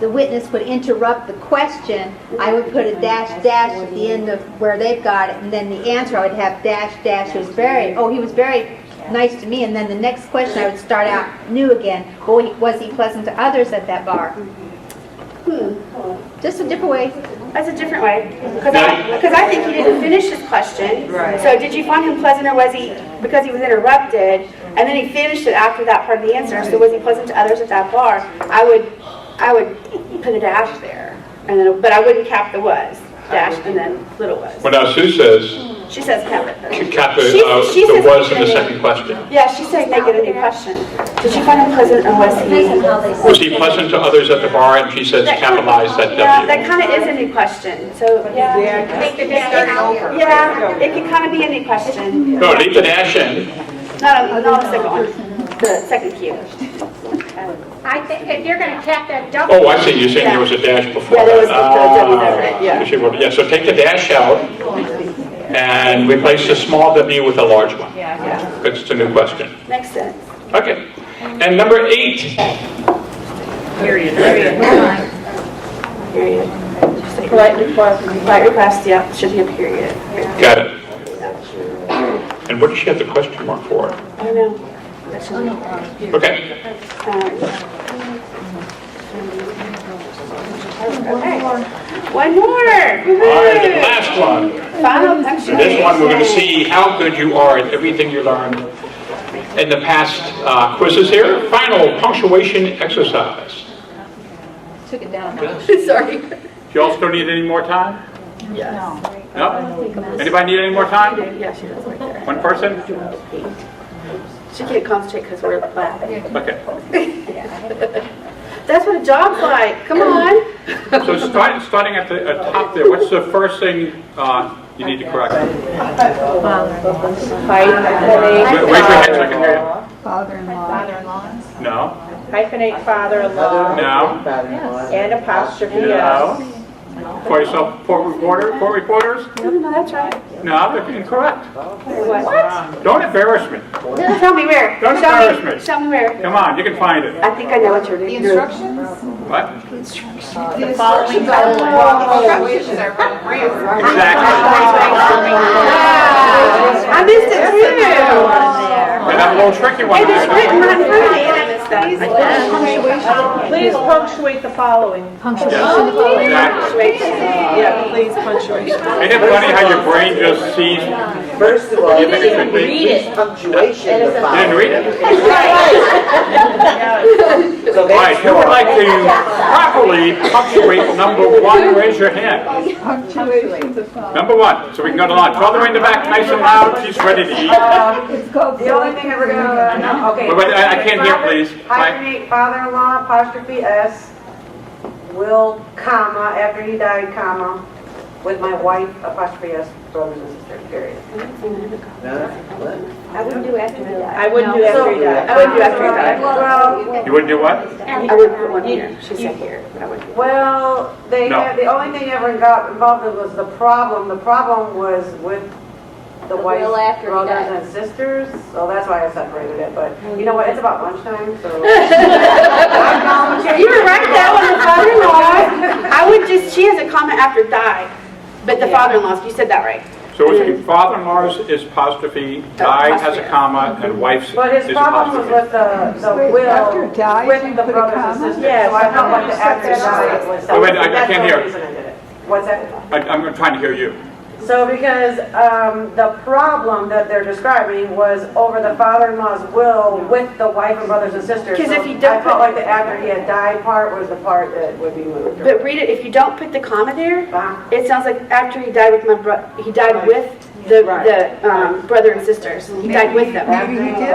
the witness would interrupt the question, I would put a dash dash at the end of where they've got it, and then the answer I would have dash dash. He was very nice to me, and then the next question I would start out new again. Was he pleasant to others at that bar? Just a different way. That's a different way. Because I think he didn't finish his question. Right. So did you find him pleasant, or was he, because he was interrupted, and then he finished it after that part of the answer, so was he pleasant to others at that bar? I would put a dash there, and then, but I wouldn't cap the was. Dash and then little was. Well, now Sue says, She says cap it. cap the says was in the second question. Yeah, she's saying make it a new question. Did you find him pleasant, or was he pleasant to others at the bar? And she says capitalize that W. Yeah, that kind of is a new question. So yeah, yeah, it could kind of be a new question. No, leave the dash in. No, the second one. The second cue. I think if you're going to cap that W. Oh, I see. You're saying there was a dash before. Yeah, there was that. the W there. Yeah. Yeah, so take the dash out and replace the small W with a large one. Yeah. Because it's a new question. Makes sense. Okay. And number 8. Period. Polite request, yeah, should be a period. Got it. And what does she have the question mark for? I don't know. Okay. Okay. One more. All right, the last one. Final punctuation. This one, we're going to see how good you are at everything you learned in the past quizzes here. Final punctuation exercise. Took it down. Sorry. Do you all still need any more time? Yes. No? Anybody need any more time? Yeah, she does right there. One person? She can't concentrate because we're laughing. Okay. That's what a job's like. Come on. So starting at the top there, what's the first thing you need to correct? Raise your hand so I can hear you. Father-in-law. No. Hyphenate father-in-law. No. And apostrophe No. S. Call yourself court reporters? No, that's right. No, that's incorrect. What? Don't embarrass me. Tell me where. Don't Show embarrass me. me. Show me where. Come on, you can find it. I think I know what you're doing. The instructions? What? The instructions are I missed it too. And that little tricky one. It is written right in front of me and I missed that. Please punctuate the following. Exactly. Yeah, please punctuate. Isn't it funny how your brain just sees? First of all, You think it should be? read punctuation. You didn't read it? So All right, who would like to properly punctuate number 1? Raise your hand. Punctuation to follow. Number 1. So we can go to line. All the way in the back, nice and loud. She's ready to eat. It's called. The only thing that we're gonna, okay. Wait, I can't hear, please. Hyphenate father-in-law, apostrophe S, will, comma, after he died, comma, with my wife, apostrophe S, brothers and sisters, period. I wouldn't do after he died. I wouldn't do after he died. I wouldn't do after he died. Well, You wouldn't do what? I wouldn't put one here. She said here, but I wouldn't. well, they No. had, the only thing they ever got involved in was the problem. The problem was with the wife's will after he brothers died. and sisters, so that's why I separated it, but you know what, it's about lunchtime, so. You were right that one, the father-in-law. I would just, she has a comment after died, but the father-in-law's, you said that right. So it's father-in-law's is apostrophe, died has a comma, and wife's But his is problem was apostrophe. with the will, After died, with you the put a brothers and comma? sisters, Yes, so I felt like the after died was. Oh, wait, I that's can't the hear. reason I did it. What's that? I'm trying to hear you. So because the problem that they're describing was over the father-in-law's will with the wife and brothers and sisters. 'Cause So if you don't I felt put- like the after he had died part was the part that would be moved. But read it, if you don't put the comma there, it sounds like after he died with he died with the brother and sisters. He died with them. Maybe he did.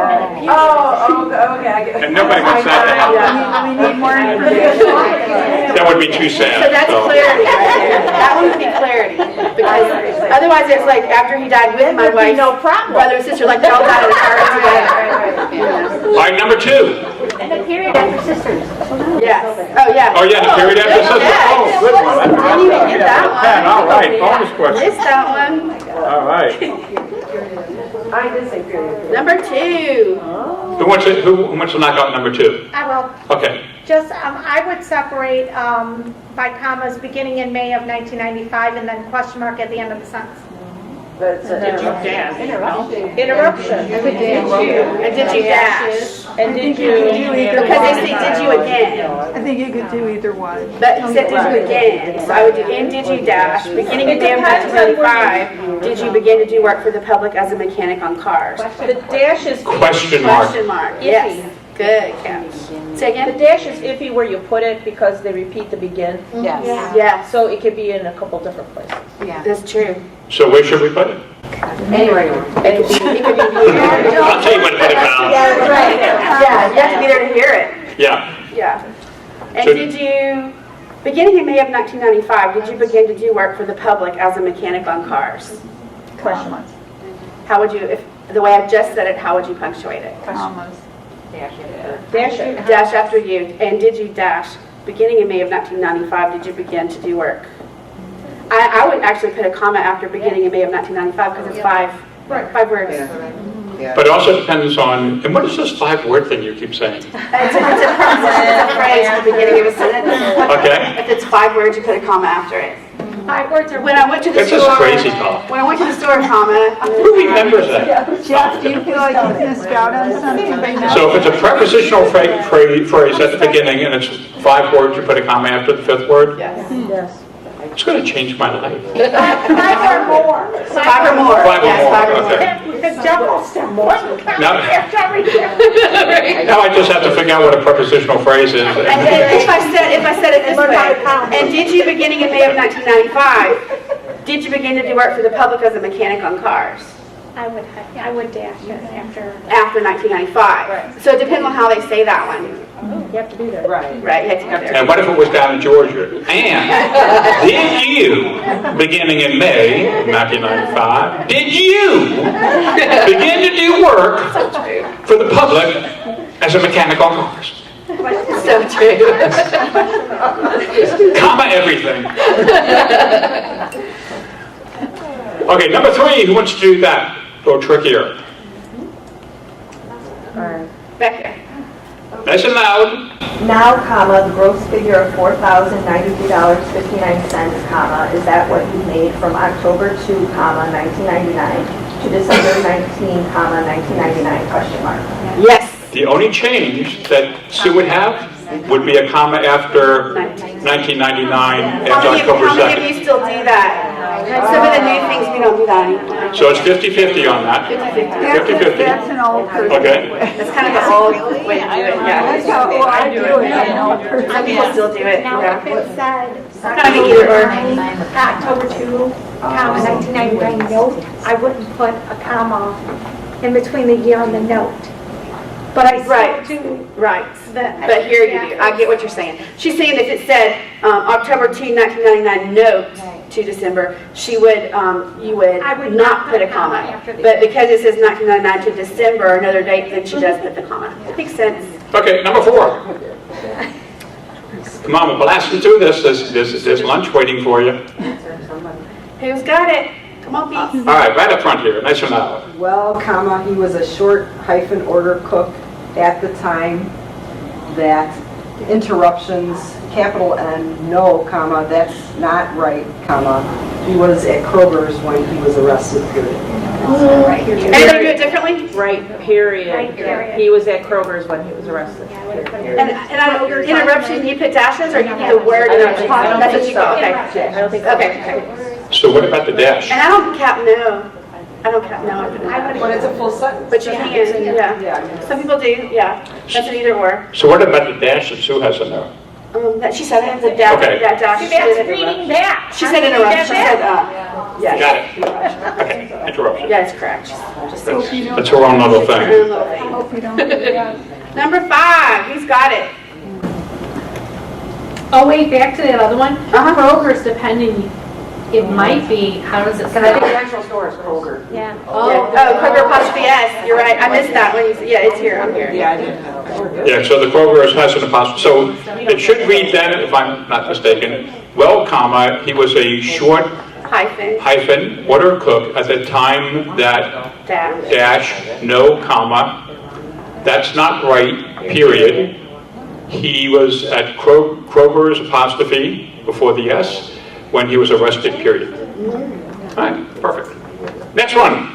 Oh, okay, I get it. And nobody wants that to happen. We need more information. That would be too So sad. that's clarity right there. That one would be clarity. Because otherwise it's like after he died with my wife, brother and sister, like they all died in a car accident. All right, number 2. And the period after sisters. Yes. Oh, yeah. Oh, yeah, the period after Good sister. catch. Oh, good one. Didn't even get that one. All right, bonus question. Missed that one. All right. I did say period. Number 2. Who wants to knock out number 2? I will. Okay. Just, I would separate by commas, beginning in May of 1995, and then question mark at the end of the sentence. But Interruption. And did you dash? And did you? Because they say did you again. I think you could do either one. But he said did you again. So I would do and did you dash? Beginning of May of 1995, did you begin to do work for the public as a mechanic on cars? The dash is Question mark. Question mark. Yes. Good catch. Say The again? dash is iffy where you put it because they repeat the begin. Yes. Yes. So it could be in a couple different places. That's true. So where should we put it? anyway. It could be I'll tell you when to put it down. Yeah, that's right. Yeah, you have to be there to hear it. Yeah. Yeah. And So- did you, beginning in May of 1995, did you begin to do work for the public as a mechanic on cars? Question mark. How would you, if the way I just said it, how would you punctuate it? Commas. Dash it. Dash after you, and did you dash, beginning in May of 1995, did you begin to do work? I would actually put a comma after beginning in May of 1995 because it's five words. But it also depends on, and what is this 5-word thing you keep saying? It's a preposition, it's a phrase at the beginning of a sentence. Okay. If it's 5 words, you put a comma after it. 5 words are. When I went to the This is store, crazy talk. when I went to the store, comma. Who remembers that? Jeff, do you feel like you missed out on something? So if it's a prepositional phrase at the beginning and it's 5 words, you put a comma after the 5th word? Yes. Yes. It's going to change my life. 5 or more. 5 or more. 5 or Yes, more, 5 or more. okay. The double step, one comma Now- after every step. Now I just have to figure out what a prepositional phrase is. And then if I said it this way, and did you, beginning in May of 1995, did you begin to do work for the public as a mechanic on cars? I would dash it after. After 1995. So it depends on how they say that one. You have to be there. Right. Right, you have to go there. And what if it was down in Georgia? And did you, beginning in May 1995, did you begin to do work for the public as a mechanic on cars? So true. Comma everything. Okay, number 3, who wants to do that? A little trickier. Back there. Nice and loud. Now, comma, the gross figure of $4,093.59, comma, is that what you made from October 2, comma, 1999 to December 19, comma, 1999, question mark? Yes. The only change that Sue would have would be a comma after 1999 after October How many of 2nd. you still do that? Some of the new things, we don't do that anymore. So it's 50-50 on that. 50-50. That's an old person. Okay. That's kind of the old way to do it, That's yeah. how I do it. I'm an old person. Some people still do it, Now, yeah. if it said Kind of either or. October 2, comma, 1999 note, I wouldn't put a comma in between the year and the note. But I Right. still do Right. the. But here you do. I get what you're saying. She's saying if it said October 2, 1999 note to December, she would, you would I would not put a comma. after the But because it says 1999 to December, another date, then she does put the comma. It makes sense. Okay, number 4. Come on, we're blasting through this. There's lunch waiting for you. Who's got it? Come on, Pete. All right, right up front here, nice and loud. Well, comma, he was a short hyphen order cook at the time that interruptions, capital N, no, comma, that's not right, comma. He was at Kroger's when he was arrested, period. Anybody do it differently? Right, period. Right, period. He was at Kroger's when he was arrested. And interruption, you put dashes or you put the word interruption? I don't That's what think you got, so. okay. I don't think so. Okay. So what about the dash? And I don't cap no. I don't cap no. But it's a full sentence. But you can, yeah. Some people do, yeah. That's an either or. So what about the dash that Sue has in there? That she said it was a dash. Okay. Yeah, dash. See, She that's said reading back. She said interrupt. She said, yeah. Got it. Okay, interruption. Yeah, it's correct. Just That's her own little thing. I hope you don't do that. Number 5, who's got it? Oh, wait, back to that other one. Uh-huh. Kroger's depending, it might be, how does it And I think the sound? actual store is Kroger. Yeah. Oh, Kroger apostrophe S. You're right. I missed that when you said, yeah, it's here. I'm here. Yeah, I didn't know. Yeah, so the Kroger has an apostrophe. So it should read then, if I'm not mistaken, well, comma, he was a short hyphen order cook at the time that dash, no, comma. That's not right, period. He was at Kroger's apostrophe before the S when he was arrested, period. All right, perfect. Next one.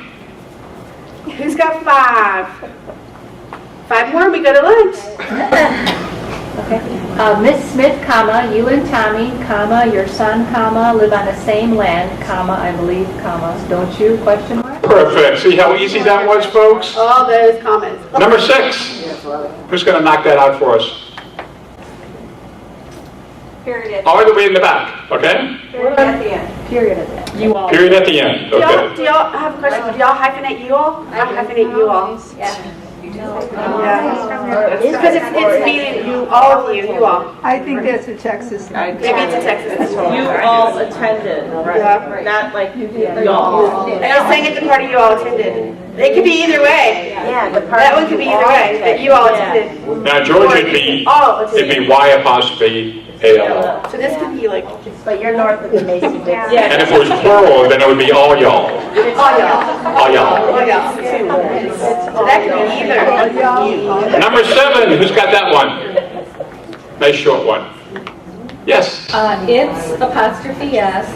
Who's got 5? 5 more and we go to lunch. Okay. Miss Smith, comma, you and Tommy, comma, your son, comma, live on the same land, comma, I believe, comma, don't you, question mark? Perfect. See how easy that was, folks? All those comments. Number 6. Who's going to knock that out for us? Period. All the way in the back, okay? Period at the end. Period of that. You all. Period at the end, okay. Do y'all, I have a question. Do y'all hyphenate you all? I hyphenate you all. Yeah. Yeah. Because it's meaning you, all of you, you all. I think that's a Texas thing. Maybe it's a Texas. You all attended, Yeah. not like y'all. And I was saying it's the party you all attended. It could be either way. Yeah, the That one could be either way, that you all attended. Now, George, it'd be Y apostrophe A-L. So this could be like, But you're north of the Mason Dixon. Yeah. And if it was plural, then it would be all y'all. all y'all. All y'all. All y'all. So that could be either. Number 7, who's got that one? Nice short one. Yes. It's apostrophe S,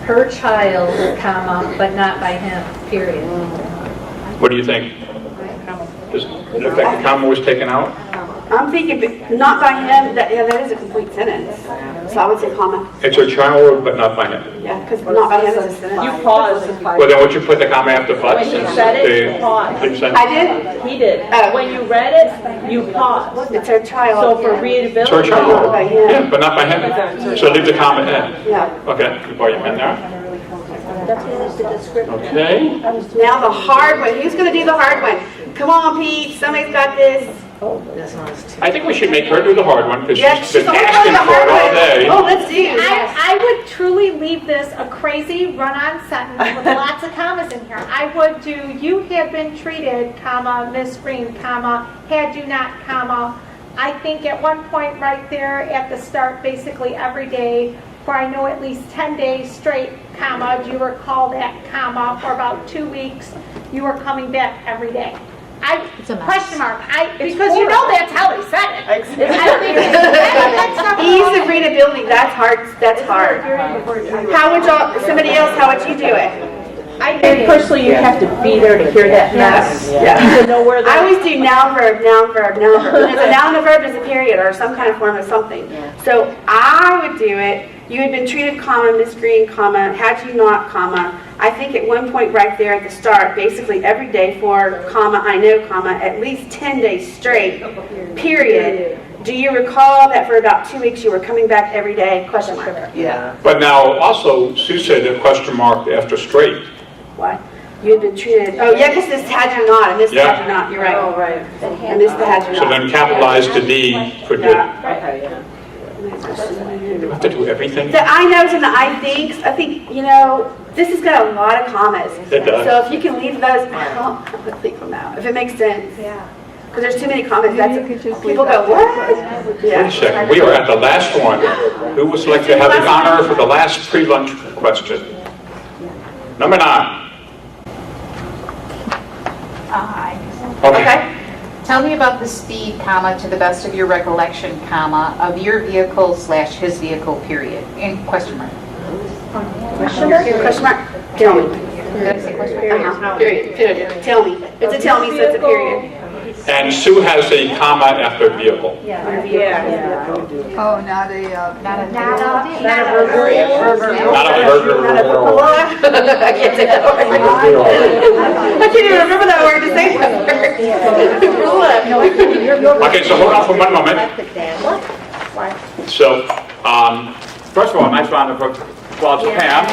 her child, comma, but not by him, period. What do you think? Does it look like the comma was taken out? I'm thinking, but not by him, that is a complete sentence. So I would say comma. It's her child, but not by him. Yeah, because not by him is a sentence. You paused. Well, then would you put the comma after but? When he said it, you paused. Didn't say? I did? He did. Oh. When you read it, you paused. It's her child. So for It's her readability. child. Not by him. Yeah, but not by him. So leave the comma in. Yeah. Okay, you put him in there. Okay. Now the hard one. Who's going to do the hard one? Come on, Pete. Somebody's got this. I think we should make her do the hard one because Yeah, she's been always asking the for hard it all one. day. Oh, let's do. I would truly leave this a crazy run-on sentence with lots of commas in here. I would do, you had been treated, comma, Miss Green, comma, had you not, comma. I think at one point right there at the start, basically every day, for I know at least 10 days straight, comma, do you recall that, comma, for about 2 weeks, you were coming back every day. Question mark, because you know that's how he said it. I think Ease of readability, that's hard, that's hard. How would y'all, somebody else, how would you do it? I think personally you have to be there to hear that mess. To know where I always do noun, verb, noun, verb, noun, verb. When there's a noun and a verb, there's a period or some kind of form of something. So I would do it, you had been treated, comma, Miss Green, comma, had you not, comma. I think at one point right there at the start, basically every day for, comma, I know, comma, at least 10 days straight, period. Do you recall that for about 2 weeks you were coming back every day? Question mark. Yeah. But now also, Sue said a question mark after straight. What? You had been treated, oh yeah, because this had you not, and this Yeah. had you not, you're right. Oh, right. And this had you So not. then capitalize the D for did. Okay, yeah. Do we have to do everything? The I knows and the I thinks, I think, you know, this has got a lot of commas. It does. So if you can leave those out, I would leave them out, if it makes sense. Yeah. Because there's too many comments, Maybe that's, you could just people leave go, out what? Wait a second, we are at the last one. Who would like to have the honor for the last pre-lunch question? Number 9. Okay. Tell me about the speed, comma, to the best of your recollection, comma, of your vehicle / his vehicle, period. And question mark. Question mark? Question mark? Tell me. Did I say question mark? Period. Period. Tell me. It's a tell me, so it's a period. And Sue has a comma after vehicle. Yeah. Oh, not a, Not a burger. I can't say that word. I can't even remember that word to say that word. Okay, so hold on for one moment. So, first of all, nice round of applause to Pam.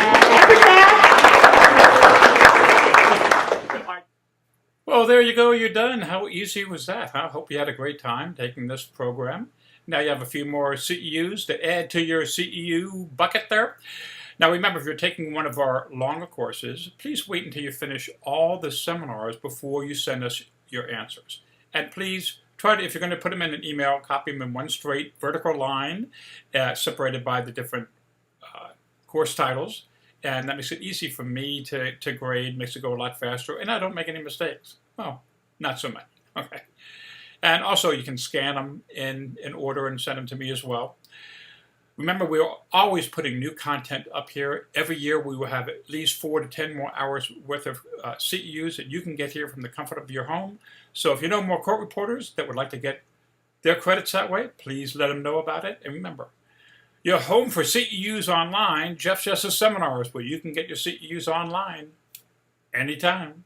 Well, there you go. You're done. How easy was that? I hope you had a great time taking this program. Now you have a few more CEUs to add to your CEU bucket there. Now remember, if you're taking one of our longer courses, please wait until you finish all the seminars before you send us your answers. And please try to, if you're going to put them in an email, copy them in one straight vertical line, separated by the different course titles. And that makes it easy for me to grade, makes it go a lot faster, and I don't make any mistakes. Well, not so much. Okay. And also, you can scan them in order and send them to me as well. Remember, we're always putting new content up here. Every year, we will have at least 4 to 10 more hours worth of CEUs that you can get here from the comfort of your home. So if you know more court reporters that would like to get their credits that way, please let them know about it. And remember, your home for CEUs online, Jeff Justice Seminars, where you can get your CEUs online anytime.